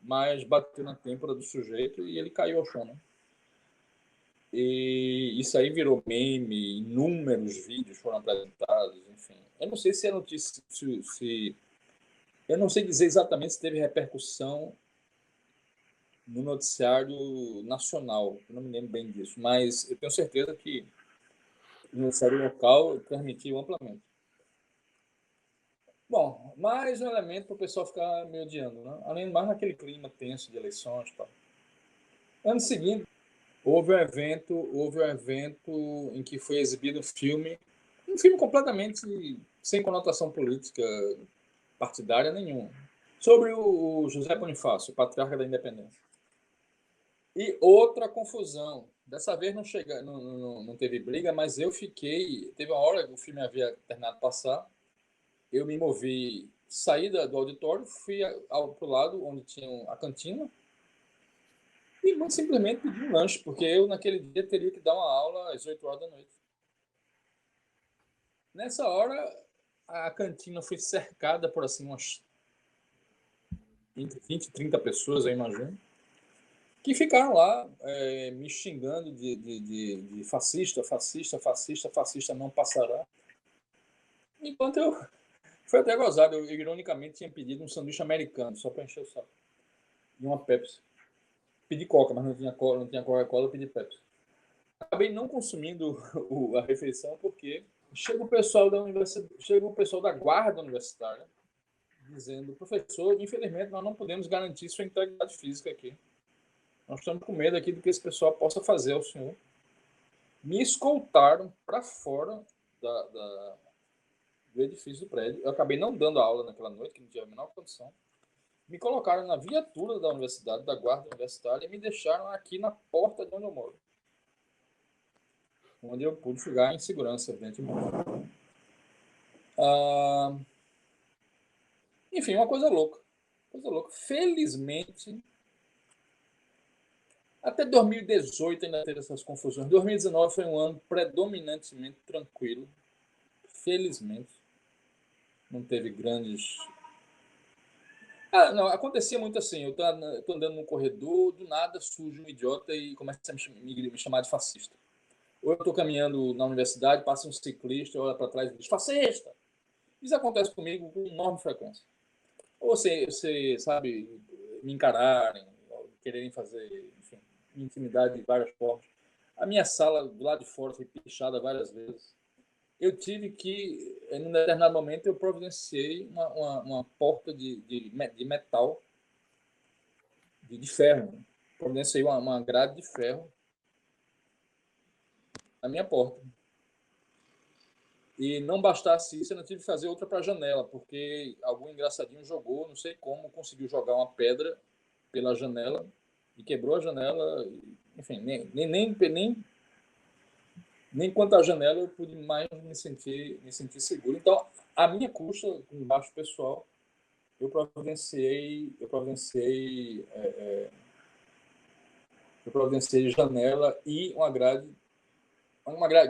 mas bateu na têmpora do sujeito e ele caiu ao chão, né? E isso aí virou meme, inúmeros vídeos foram apresentados, enfim. Eu não sei se a notícia, eu não sei dizer exatamente se teve repercussão no noticiário nacional, eu não me lembro bem disso, mas eu tenho certeza que o noticiário local transmitiu amplamente. Bom, mais um elemento para o pessoal ficar me odiando, né? Além de mais naquele clima tenso de eleições e tal. Ano seguinte, houve um evento em que foi exibido um filme completamente sem conotação política partidária nenhuma, sobre o José Bonifácio, o patriarca da independência. E outra confusão. Dessa vez não teve briga, mas eu fiquei... Teve uma hora que o filme havia terminado de passar, eu me movi, saí do auditório, fui pro lado onde tinha a cantina, e muito simplesmente pedi um lanche, porque eu, naquele dia, teria que dar uma aula às 8 horas da noite. Nessa hora, a cantina foi cercada por assim umas 20, 30 pessoas, eu imagino, que ficaram lá me xingando de fascista, fascista, fascista, fascista não passará. Enquanto eu... Foi até gozado, eu ironicamente tinha pedido um sanduíche americano, só para encher o saco. E uma Pepsi. Pedi Coca, mas não tinha Coca-Cola, eu pedi Pepsi. Acabei não consumindo a refeição porque chega o pessoal da guarda universitária dizendo: professor, infelizmente nós não podemos garantir sua integridade física aqui. Nós estamos com medo aqui do que esse pessoal possa fazer ao senhor. Me escoltaram para fora do edifício do prédio. Eu acabei não dando aula naquela noite, que não tinha a menor condição. Me colocaram na viatura da universidade, da guarda universitária, e me deixaram aqui na porta de onde eu moro, onde eu pude chegar em segurança, evidentemente. Enfim, uma coisa louca. Felizmente, até 2018 ainda teve essas confusões. 2019 foi um ano predominantemente tranquilo. Felizmente. Não teve grandes... não, acontecia muito assim. Eu tô andando no corredor, do nada surge um idiota e começa a me chamar de fascista. Ou eu estou caminhando na universidade, passa um ciclista, olha para trás e diz: fascista! Isso acontece comigo com enorme frequência. Ou você sabe, me encararem, quererem fazer, enfim, intimidade de várias formas. A minha sala do lado de fora foi pichada várias vezes. Eu tive que, em um determinado momento, eu providenciei uma porta de metal, de ferro. Né? Providenciei uma grade de ferro na minha porta. E não bastasse isso, eu não tive que fazer outra para a janela, porque algum engraçadinho jogou, não sei como, conseguiu jogar uma pedra pela janela e quebrou a janela. Enfim, nem quanto à janela eu pude mais me sentir seguro. Então, a minha custa, com baixo pessoal, eu providenciei janela e uma grade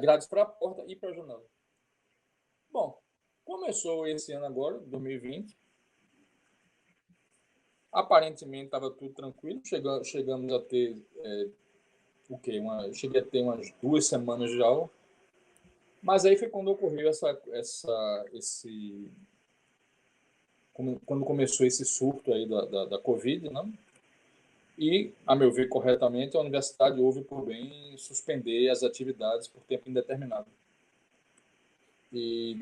grades para a porta e para a janela. Bom, começou esse ano agora, 2020. Aparentemente estava tudo tranquilo. Chegamos a ter cheguei a ter umas 2 semanas de aula. Mas aí foi quando ocorreu quando começou esse surto aí da Covid, né? E, a meu ver corretamente, a universidade houve por bem suspender as atividades por tempo indeterminado. E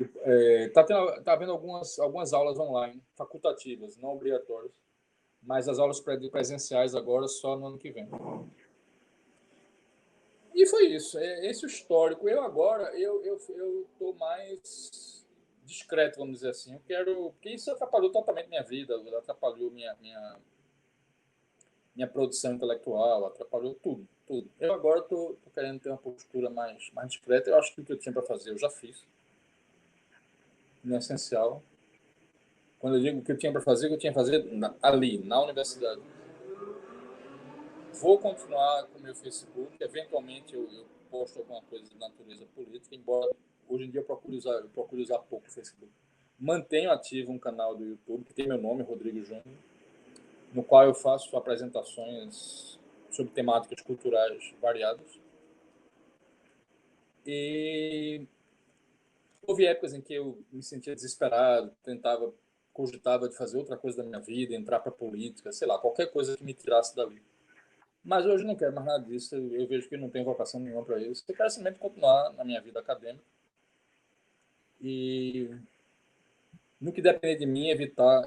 tá havendo algumas aulas online, facultativas, não obrigatórias, mas as aulas presenciais agora só no ano que vem. E foi isso, esse o histórico. Eu agora, eu tô mais discreto, vamos dizer assim. Porque isso atrapalhou totalmente minha vida, atrapalhou minha produção intelectual, atrapalhou tudo. Eu agora tô querendo ter uma postura mais discreta. Eu acho que o que eu tinha para fazer, eu já fiz. Não é essencial. Quando eu digo o que eu tinha para fazer, o que eu tinha que fazer ali, na universidade. Vou continuar com o meu Facebook. Eventualmente eu posto alguma coisa de natureza política, embora hoje em dia eu procure usar pouco o Facebook. Mantenho ativo um canal do YouTube, que tem meu nome, Rodrigo Júnior, no qual eu faço apresentações sobre temáticas culturais variadas. E houve épocas em que eu me sentia desesperado, cogitava de fazer outra coisa da minha vida, entrar para a política, sei lá, qualquer coisa que me tirasse dali. Mas hoje não quero mais nada disso, eu vejo que não tenho vocação nenhuma para isso. Eu quero simplesmente continuar na minha vida acadêmica e, no que depender de mim, evitar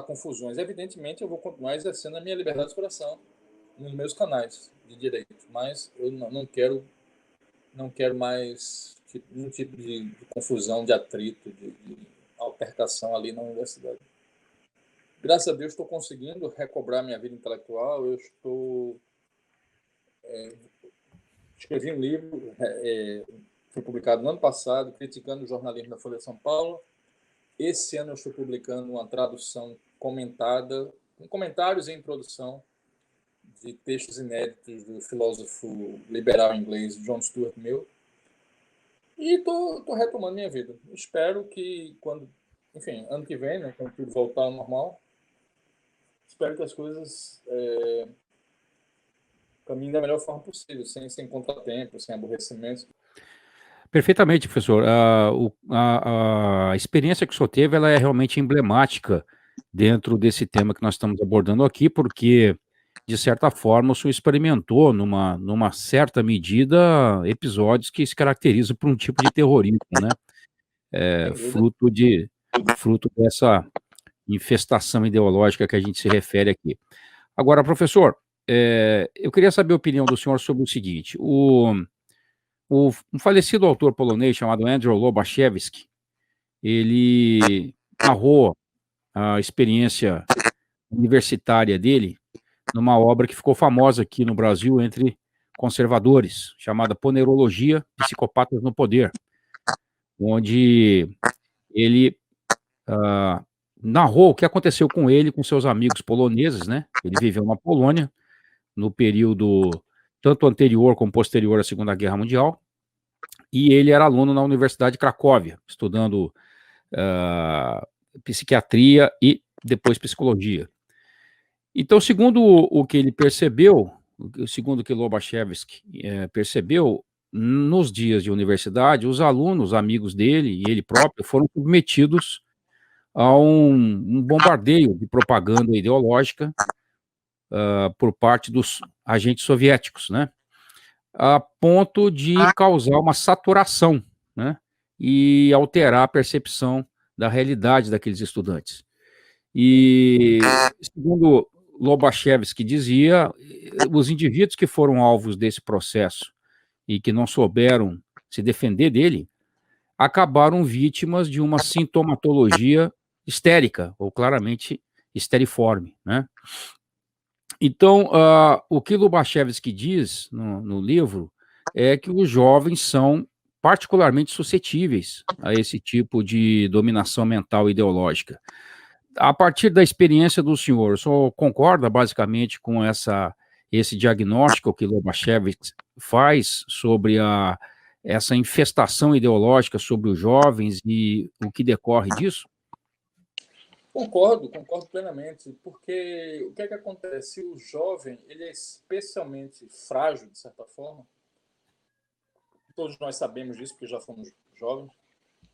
confusões. Evidentemente, eu vou continuar exercendo a minha liberdade de expressão nos meus canais de direito, mas eu não quero mais nenhum tipo de confusão, de atrito, de altercação ali na universidade. Graças a Deus, estou conseguindo recobrar minha vida intelectual. Eu escrevi um livro, foi publicado no ano passado, criticando o jornalismo da Folha de São Paulo. Esse ano eu estou publicando uma tradução comentada, com comentários em introdução de textos inéditos do filósofo liberal inglês John Stuart Mill. E estou retomando minha vida. Espero que ano que vem, né, quando tudo voltar ao normal, espero que as coisas caminhem da melhor forma possível, sem contratempo, sem aborrecimento. Perfeitamente, professor. A experiência que o senhor teve, ela é realmente emblemática dentro desse tema que nós estamos abordando aqui, porque, de certa forma, o senhor experimentou, numa certa medida, episódios que se caracterizam por um tipo de terrorismo, né? Fruto dessa infestação ideológica que a gente se refere aqui. Agora, professor, eu queria saber a opinião do senhor sobre o seguinte: um falecido autor polonês chamado Andrzej Lobachevsky, ele narrou a experiência universitária dele numa obra que ficou famosa aqui no Brasil entre conservadores, chamada Ponerologia, Psicopatas no Poder, onde ele narrou o que aconteceu com ele, com seus amigos poloneses, né? Ele viveu na Polônia no período tanto anterior como posterior à Segunda Guerra Mundial, e ele era aluno na Universidade de Cracóvia, estudando psiquiatria e depois psicologia. Então, segundo o que ele percebeu, segundo o que Lobachevsky percebeu, nos dias de universidade, os alunos, amigos dele e ele próprio, foram submetidos a um bombardeio de propaganda ideológica por parte dos agentes soviéticos, né? A ponto de causar uma saturação, né? E alterar a percepção da realidade daqueles estudantes. E, segundo Lobachevsky dizia, os indivíduos que foram alvos desse processo e que não souberam se defender dele, acabaram vítimas de uma sintomatologia histérica, ou claramente histeriforme, né? Então, o que Lobachevsky diz no livro é que os jovens são particularmente suscetíveis a esse tipo de dominação mental ideológica. A partir da experiência do senhor, o senhor concorda basicamente com esse diagnóstico que faz sobre essa infestação ideológica sobre os jovens e o que decorre disso? Concordo plenamente, porque o que é que acontece? O jovem, ele é especialmente frágil, de certa forma. Todos nós sabemos disso, porque já fomos jovens.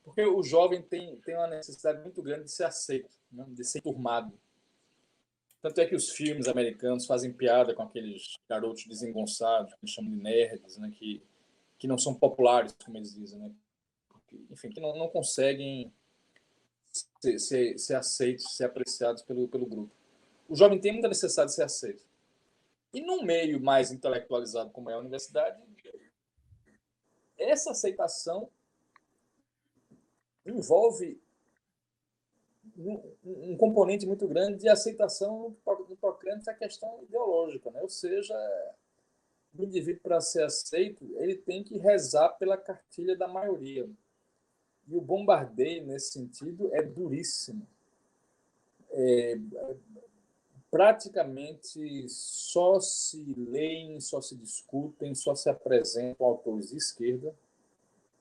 Porque o jovem tem uma necessidade muito grande de ser aceito, né? De ser turmado. Tanto é que os filmes americanos fazem piada com aqueles garotos desengonçados, que eles chamam de nerds, né? Que não são populares, como eles dizem, né? Enfim, que não conseguem ser aceitos, ser apreciados pelo grupo. O jovem tem muita necessidade de ser aceito. E num meio mais intelectualizado como é a universidade, essa aceitação envolve um componente muito grande de aceitação no tocante à questão ideológica, né? Ou seja, o indivíduo, para ser aceito, ele tem que rezar pela cartilha da maioria. E o bombardeio, nesse sentido, é duríssimo. Praticamente só se leem, só se discutem, só se apresentam autores de esquerda,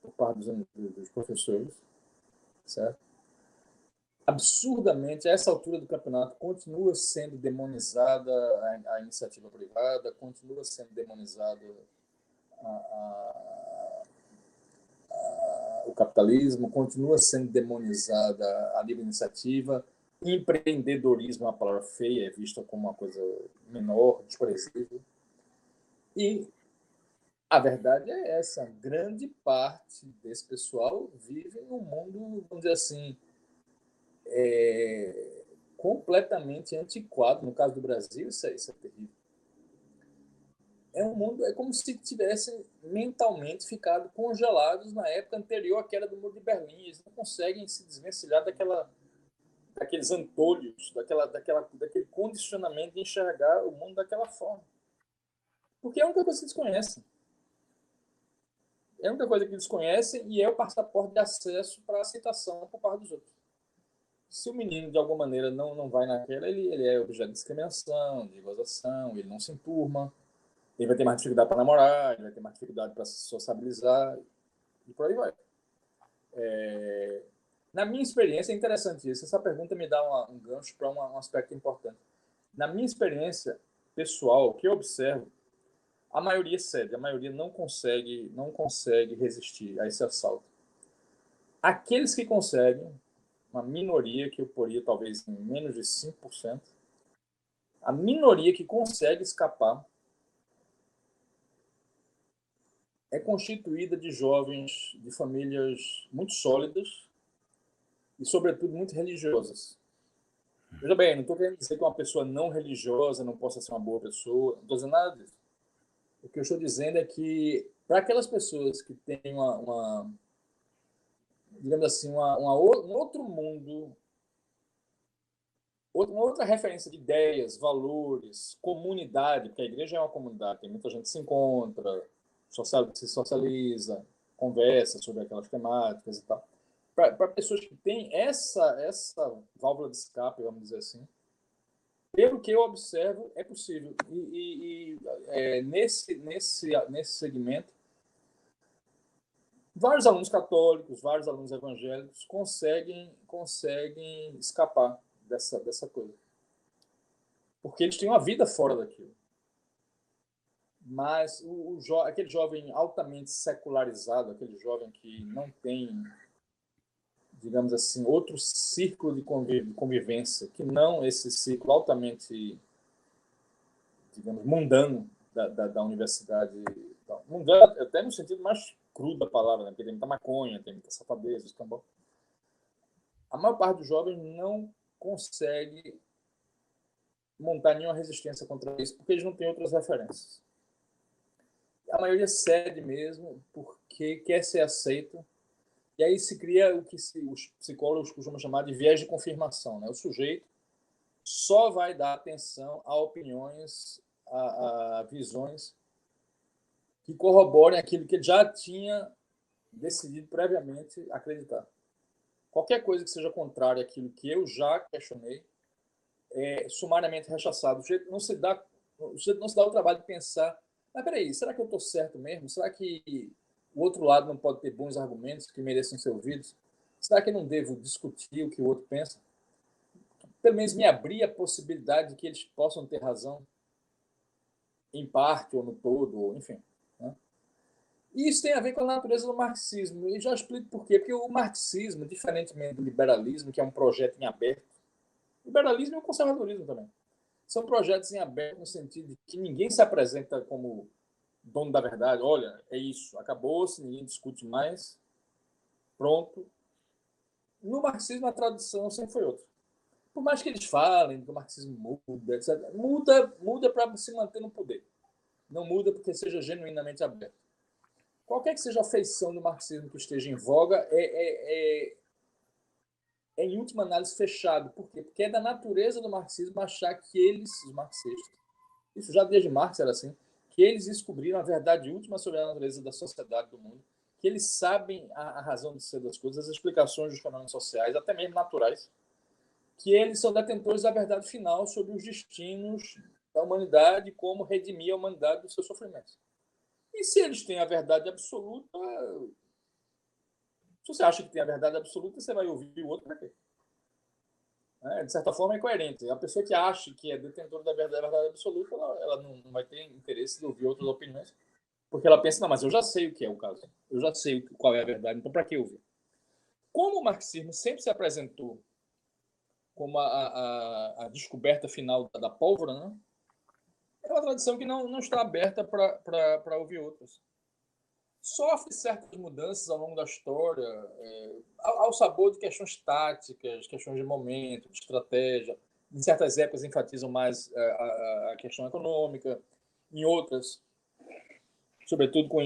por parte dos professores, certo? Absurdamente, a essa altura do campeonato, continua sendo demonizada a iniciativa privada, continua sendo demonizada o capitalismo, continua sendo demonizada a livre iniciativa. Empreendedorismo é uma palavra feia, é vista como uma coisa menor, desprezível. E a verdade é essa: grande parte desse pessoal vive num mundo, vamos dizer assim, completamente antiquado. No caso do Brasil, isso é terrível. É um mundo, é como se tivessem mentalmente ficado congelados na época anterior à queda do Muro de Berlim. Eles não conseguem se desvencilhar daqueles antolhos, daquele condicionamento de enxergar o mundo daquela forma. Porque é a única coisa que eles conhecem. É a única coisa que eles conhecem e é o passaporte de acesso para a aceitação por parte dos outros. Se o menino, de alguma maneira, não vai naquela, ele é objeto de discriminação, de gozação, ele não se enturma, ele vai ter mais dificuldade para namorar, ele vai ter mais dificuldade para se sociabilizar, e por aí vai. Na minha experiência, é interessante isso. Essa pergunta me dá um gancho para um aspecto importante. Na minha experiência pessoal, o que eu observo, a maioria cede, a maioria não consegue resistir a esse assalto. Aqueles que conseguem, uma minoria que eu poria talvez em menos de 5%, a minoria que consegue escapar é constituída de jovens de famílias muito sólidas e, sobretudo, muito religiosas. Veja bem, não estou querendo dizer que uma pessoa não religiosa não possa ser uma boa pessoa, não estou dizendo nada disso. O que eu estou dizendo é que, para aquelas pessoas que têm digamos assim, um outro mundo, uma outra referência de ideias, valores, comunidade, porque a igreja é uma comunidade, tem muita gente que se encontra, se socializa, conversa sobre aquelas temáticas e tal. Para pessoas que têm essa válvula de escape, vamos dizer assim, pelo que eu observo, é possível. Nesse segmento, vários alunos católicos, vários alunos evangélicos conseguem escapar dessa coisa. Porque eles têm uma vida fora daquilo. Mas aquele jovem altamente secularizado, aquele jovem que não tem, digamos assim, outro círculo de convivência, que não esse círculo altamente, digamos, mundano da universidade. Mundano até no sentido mais cru da palavra, né? Porque tem muita maconha, tem muita safadeza, escambau. A maior parte dos jovens não consegue montar nenhuma resistência contra isso, porque eles não têm outras referências. A maioria cede mesmo porque quer ser aceito. E aí se cria o que os psicólogos costumam chamar de viés de confirmação, né? O sujeito só vai dar atenção a opiniões, a visões que corroborem aquilo que ele já tinha decidido previamente acreditar. Qualquer coisa que seja contrária àquilo que eu já questionei é sumariamente rechaçado. O sujeito não se dá o trabalho de pensar, Mas peraí, será que eu estou certo mesmo? Será que o outro lado não pode ter bons argumentos que mereçam ser ouvidos? Será que eu não devo discutir o que o outro pensa? Pelo menos me abrir a possibilidade de que eles possam ter razão, em parte ou no todo, ou enfim. Né? E isso tem a ver com a natureza do marxismo. E já explico por quê. Porque o marxismo, diferentemente do liberalismo, que é um projeto em aberto, o liberalismo e o conservadorismo também, são projetos em aberto no sentido de que ninguém se apresenta como dono da verdade. Olha, é isso, acabou-se, ninguém discute mais, pronto. No marxismo, a tradução sempre foi outra. Por mais que eles falem que o marxismo muda, etc., muda para se manter no poder. Não muda porque seja genuinamente aberto. Qualquer que seja a feição do marxismo que esteja em voga, em última análise, fechado. Por quê? Porque é da natureza do marxismo achar que eles, os marxistas, isso já desde Marx era assim, que eles descobriram a verdade última sobre a natureza da sociedade, do mundo, que eles sabem a razão de ser das coisas, as explicações dos fenômenos sociais, até mesmo naturais, que eles são detentores da verdade final sobre os destinos da humanidade e como redimir a humanidade dos seus sofrimentos. E se eles têm a verdade absoluta, se você acha que tem a verdade absoluta, você vai ouvir o outro para quê? De certa forma, é coerente. A pessoa que acha que é detentora da verdade absoluta, ela não vai ter interesse de ouvir outras opiniões, porque ela pensa, não, mas eu já sei o que é o caso. Eu já sei qual é a verdade, então para que ouvir? Como o marxismo sempre se apresentou como a descoberta final da pólvora, né? É uma tradição que não está aberta para ouvir outras. Sofre certas mudanças ao longo da história, ao sabor de questões táticas, questões de momento, de estratégia. Em certas épocas enfatizam mais a questão econômica, em outras, sobretudo com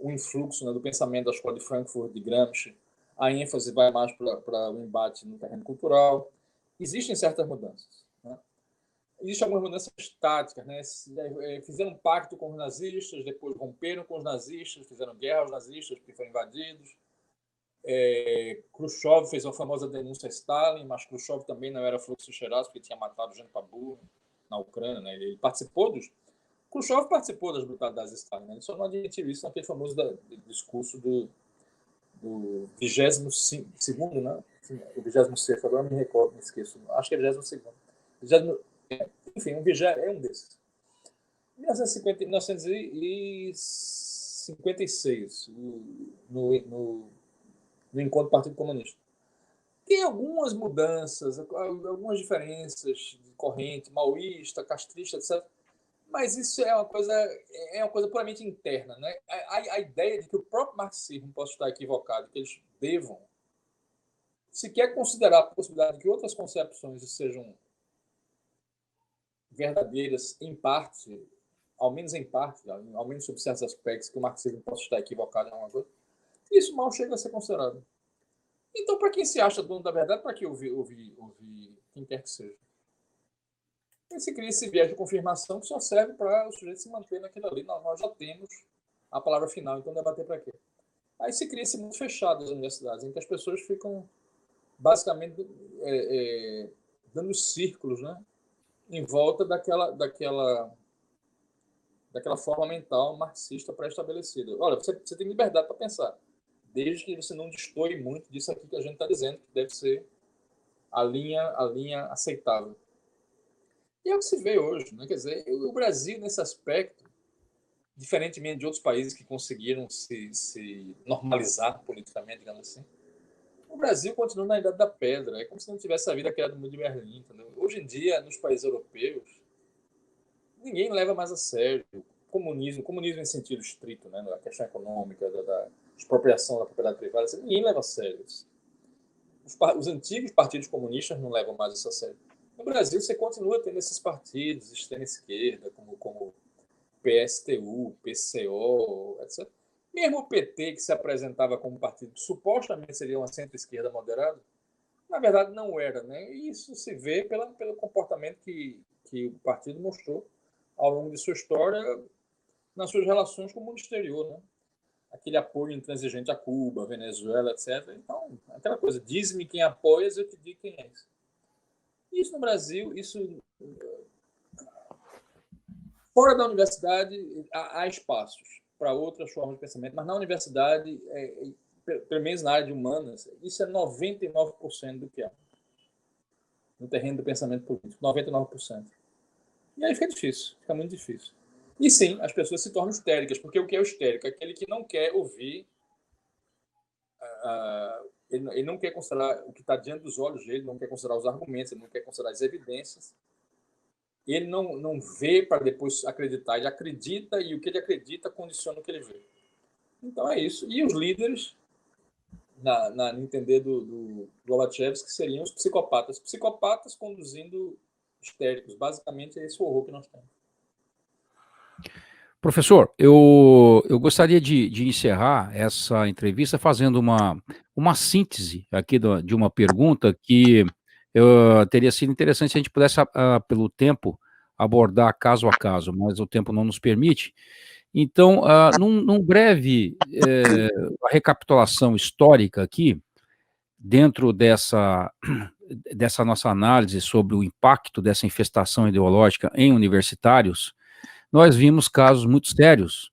o influxo, né, do pensamento da escola de Frankfurt, de Gramsci, a ênfase vai mais para o embate no terreno cultural. Existem certas mudanças. Né? Existem algumas mudanças táticas, né? Fizeram um pacto com os nazistas, depois romperam com os nazistas, fizeram guerra aos nazistas porque foram invadidos. Khrushchev fez a famosa denúncia a Stalin, mas Khrushchev também não era fluxo cheirado porque tinha matado Jean Pabu na Ucrânia. Né? Ele participou Khrushchev participou das brutalidades de Stalin. Né? Ele só não admitiu isso naquele famoso discurso do 22º, né? O 26º, agora me recordo, me esqueço. Acho que é 22º. Enfim, é um desses. Em 1956, no encontro do Partido Comunista. Tem algumas mudanças, algumas diferenças de corrente, maoísta, castrista, etc. Mas isso é uma coisa puramente interna. Né? A ideia de que o próprio marxismo possa estar equivocado, que eles devam sequer considerar a possibilidade de que outras concepções sejam verdadeiras em parte, ao menos em parte, ao menos sobre certos aspectos, que o marxismo possa estar equivocado em alguma coisa, isso mal chega a ser considerado. Então, para quem se acha dono da verdade, para que ouvir quem quer que seja? E se cria esse viés de confirmação que só serve para o sujeito se manter naquilo ali. Nós já temos a palavra final, então debater para quê? Aí se cria esse mundo fechado das universidades, em que as pessoas ficam basicamente dando círculos, né? Em volta daquela forma mental marxista pré-estabelecida. Olha, você tem liberdade para pensar, desde que você não destoie muito disso aqui que a gente está dizendo, que deve ser a linha aceitável. E é o que se vê hoje. Né? Quer dizer, o Brasil, nesse aspecto, diferentemente de outros países que conseguiram se normalizar politicamente, digamos assim, o Brasil continua na Idade da Pedra. É como se não tivesse havido a queda do Muro de Berlim. Entendeu? Hoje em dia, nos países europeus, ninguém leva mais a sério comunismo em sentido estrito, né? A questão econômica, da expropriação da propriedade privada, ninguém leva a sério isso. Os antigos partidos comunistas não levam mais isso a sério. No Brasil, você continua tendo esses partidos de extrema-esquerda, como PSTU, PCO, etc. Mesmo o PT, que se apresentava como partido que supostamente seria uma centro-esquerda moderada, na verdade não era. Né? E isso se vê pelo comportamento que o partido mostrou ao longo de sua história nas suas relações com o mundo exterior. Né? Aquele apoio intransigente a Cuba, Venezuela, etc. Então, aquela coisa, diz-me quem apoias, eu te digo quem é. Isso no Brasil, isso Fora da universidade, há espaços para outras formas de pensamento, mas na universidade, pelo menos na área de humanas, isso é 99% do que há. No terreno do pensamento político, 99%. E aí fica difícil, fica muito difícil. E sim, as pessoas se tornam histéricas, porque o que é o histérico? Aquele que não quer ouvir, ele não quer considerar o que está diante dos olhos dele, não quer considerar os argumentos, ele não quer considerar as evidências. Ele não vê para depois acreditar, ele acredita e o que ele acredita condiciona o que ele vê. Então é isso. E os líderes, no entender do Lobachevsky, seriam os psicopatas. Psicopatas conduzindo histéricos. Basicamente é esse horror que nós temos. Professor, eu gostaria de encerrar essa entrevista fazendo uma síntese aqui de uma pergunta que teria sido interessante se a gente pudesse, pelo tempo, abordar caso a caso, mas o tempo não nos permite. Então, num breve recapitulação histórica aqui, dentro dessa nossa análise sobre o impacto dessa infestação ideológica em universitários, nós vimos casos muito sérios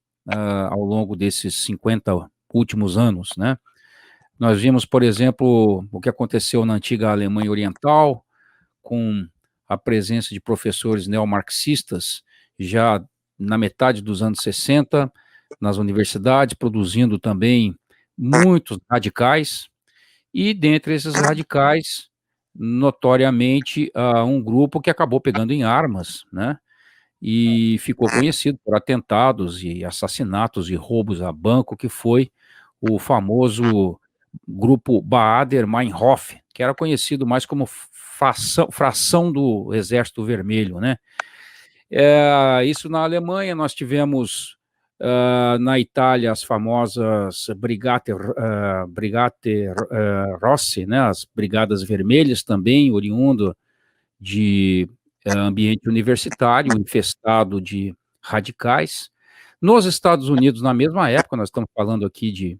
ao longo desses 50 últimos anos, né? Nós vimos, por exemplo, o que aconteceu na antiga Alemanha Oriental, com a presença de professores neomarxistas já na metade dos anos 60, nas universidades, produzindo também muitos radicais, e dentre esses radicais, notoriamente, um grupo que acabou pegando em armas, né? E ficou conhecido por atentados e assassinatos e roubos a banco, que foi o famoso grupo Baader-Meinhof, que era conhecido mais como fração do Exército Vermelho, né? Isso na Alemanha. Nós tivemos na Itália as famosas Brigate Rosse, né? As Brigadas Vermelhas também, oriundo de ambiente universitário, infestado de radicais. Nos Estados Unidos, na mesma época, nós estamos falando aqui de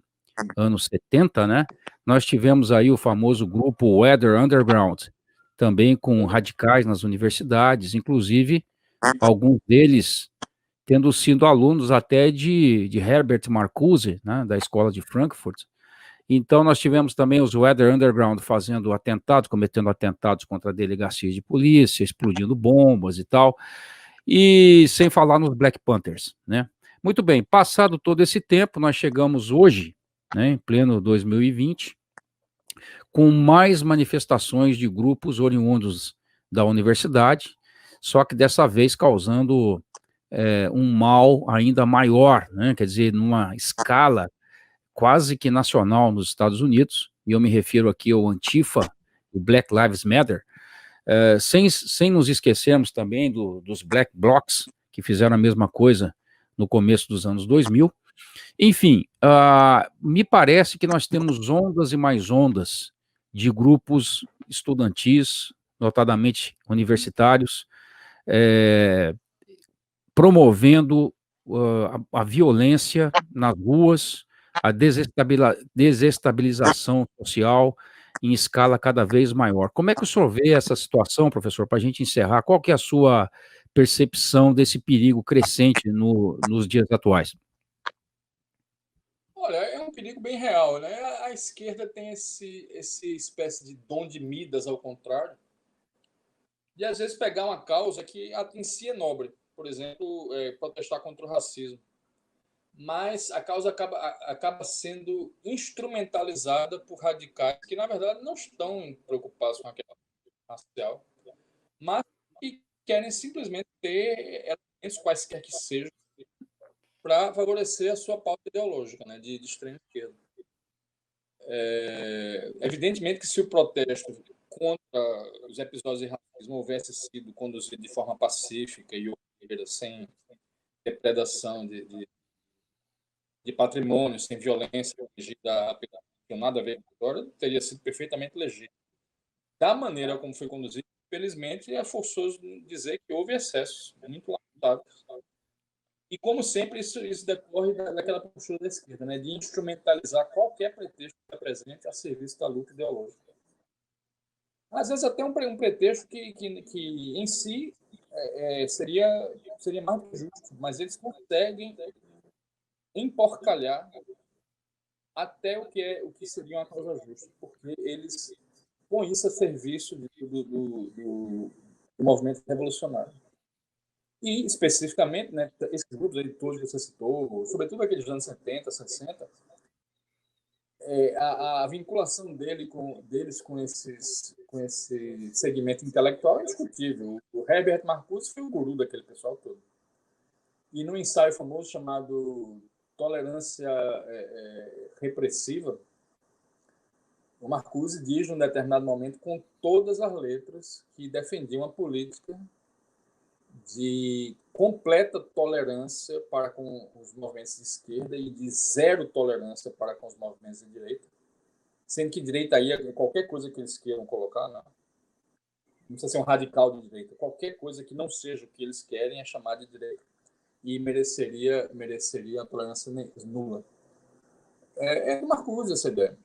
anos 70, né? Nós tivemos aí o famoso grupo Weather Underground, também com radicais nas universidades, inclusive alguns deles tendo sido alunos até de Herbert Marcuse, né, da escola de Frankfurt. Então, nós tivemos também os Weather Underground fazendo atentados, cometendo atentados contra delegacias de polícia, explodindo bombas e tal, e sem falar nos Black Panthers, né? Muito bem, passado todo esse tempo, nós chegamos hoje, né, em pleno 2020, com mais manifestações de grupos oriundos da universidade, só que dessa vez causando um mal ainda maior, né? Quer dizer, numa escala quase que nacional nos Estados Unidos, e eu me refiro aqui ao Antifa, o Black Lives Matter, sem nos esquecermos também dos Black Blocs, que fizeram a mesma coisa no começo dos anos 2000. Enfim, me parece que nós temos ondas e mais ondas de grupos estudantis, notadamente universitários, promovendo a violência nas ruas, a desestabilização social em escala cada vez maior. Como é que o senhor vê essa situação, professor, para a gente encerrar? Qual que é a sua percepção desse perigo crescente nos dias atuais? Olha, é um perigo bem real, né? A esquerda tem esse espécie de dom de Midas, ao contrário, de às vezes pegar uma causa que em si é nobre, por exemplo, protestar contra o racismo, mas a causa acaba sendo instrumentalizada por radicais que, na verdade, não estão preocupados com a questão racial, mas que querem simplesmente ter elementos quaisquer que sejam para favorecer a sua pauta ideológica, né, de extrema esquerda. Evidentemente que se o protesto contra os episódios de racismo houvesse sido conduzido de forma pacífica e sem depredação de patrimônio, sem violência regida pela nada a ver com a história, teria sido perfeitamente legítimo. Da maneira como foi conduzido, infelizmente, é forçoso dizer que houve excessos muito lamentáveis. E, como sempre, isso decorre daquela postura da esquerda, né, de instrumentalizar qualquer pretexto que presente a serviço da luta ideológica. Às vezes até um pretexto que em si seria mais do que justo, mas eles conseguem emporcalhar até o que seria uma causa justa, porque eles põem isso a serviço do movimento revolucionário. E, especificamente, né, esses grupos aí todos que você citou, sobretudo aqueles dos anos 70, 60, a vinculação deles com esse segmento intelectual é indiscutível. O Herbert Marcuse foi o guru daquele pessoal todo. E num ensaio famoso chamado Tolerância Repressiva, o Marcuse diz, num determinado momento, com todas as letras, que defendia uma política de completa tolerância para com os movimentos de esquerda e de zero tolerância para com os movimentos de direita, sendo que direita aí é qualquer coisa que eles queiram colocar, não precisa ser um radical de direita, qualquer coisa que não seja o que eles querem é chamada de direita e mereceria a tolerância nula. É do Marcuse essa ideia.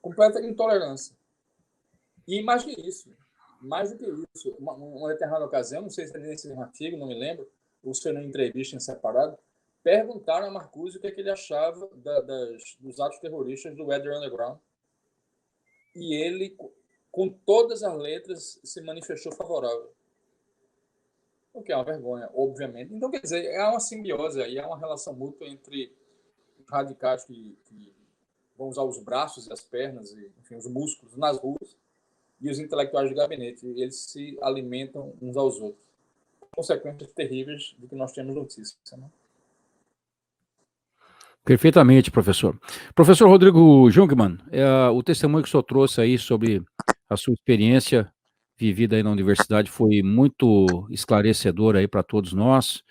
Completa intolerância. E mais do que isso, uma determinada ocasião, não sei se é nesse artigo, não me lembro, ou se foi numa entrevista em separado, perguntaram a Marcuse o que ele achava dos atos terroristas do Weather Underground. E ele, com todas as letras, se manifestou favorável. O que é uma vergonha, obviamente. Então, quer dizer, é uma simbiose aí, é uma relação mútua entre os radicais que vão usar os braços e as pernas, e, enfim, os músculos nas ruas, e os intelectuais de gabinete. Eles se alimentam uns aos outros. Consequências terríveis de que nós temos notícia. Né? Perfeitamente, professor. Professor Rodrigo Jungmann, o testemunho que o senhor trouxe aí sobre a sua experiência vivida aí na universidade foi muito esclarecedor aí para todos nós,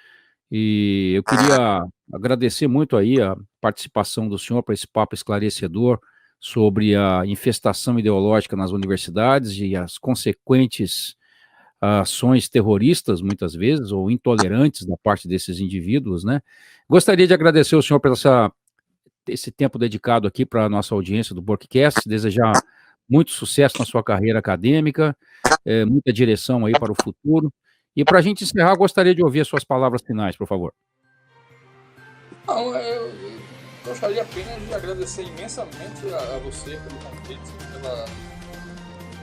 e eu queria agradecer muito aí a participação do senhor para esse papo esclarecedor sobre a infestação ideológica nas universidades e as consequentes ações terroristas, muitas vezes, ou intolerantes da parte desses indivíduos, né? Gostaria de agradecer ao senhor por esse tempo dedicado aqui para a nossa audiência do Burkcast, desejar muito sucesso na sua carreira acadêmica, muita direção aí para o futuro. E para a gente encerrar, gostaria de ouvir as suas palavras finais, por favor. Não, eu gostaria apenas de agradecer imensamente a você pelo convite,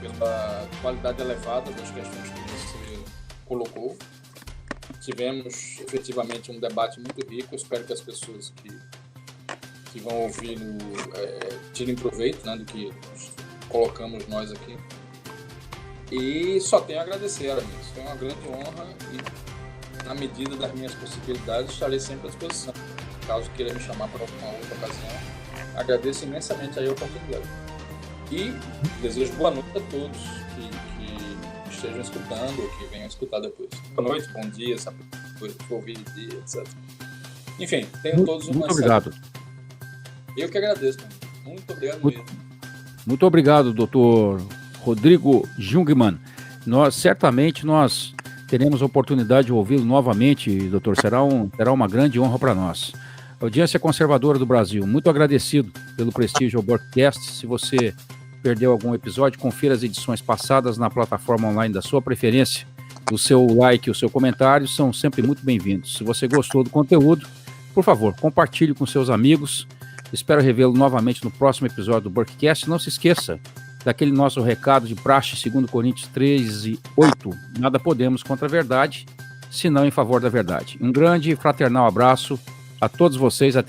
pela qualidade elevada das questões que você colocou. Tivemos efetivamente um debate muito rico. Espero que as pessoas que vão ouvir tirem proveito, né, do que colocamos nós aqui. E só tenho a agradecer, Aramis. Foi uma grande honra e, na medida das minhas possibilidades, estarei sempre à disposição. Caso queira me chamar para alguma outra ocasião, agradeço imensamente a oportunidade. E desejo boa noite a todos que estejam escutando ou que venham escutar depois. Boa noite, bom dia, sabe, depois for ouvir de dia, etc. Enfim, tenham todos uma muito obrigado. Eu que agradeço, mano. Muito obrigado mesmo. Muito obrigado, doutor Rodrigo Jungmann. Certamente nós teremos a oportunidade de ouvi-lo novamente, doutor. Será uma grande honra para nós. Audiência Conservadora do Brasil, muito agradecido pelo prestígio ao Burkcast. Se você perdeu algum episódio, confira as edições passadas na plataforma online da sua preferência. O seu like e o seu comentário são sempre muito bem-vindos. Se você gostou do conteúdo, por favor, compartilhe com seus amigos. Espero revê-lo novamente no próximo episódio do Burkcast. Não se esqueça daquele nosso recado de praxe, 2 Coríntios 13:8. Nada podemos contra a verdade, senão em favor da verdade. Um grande e fraternal abraço a todos vocês. Até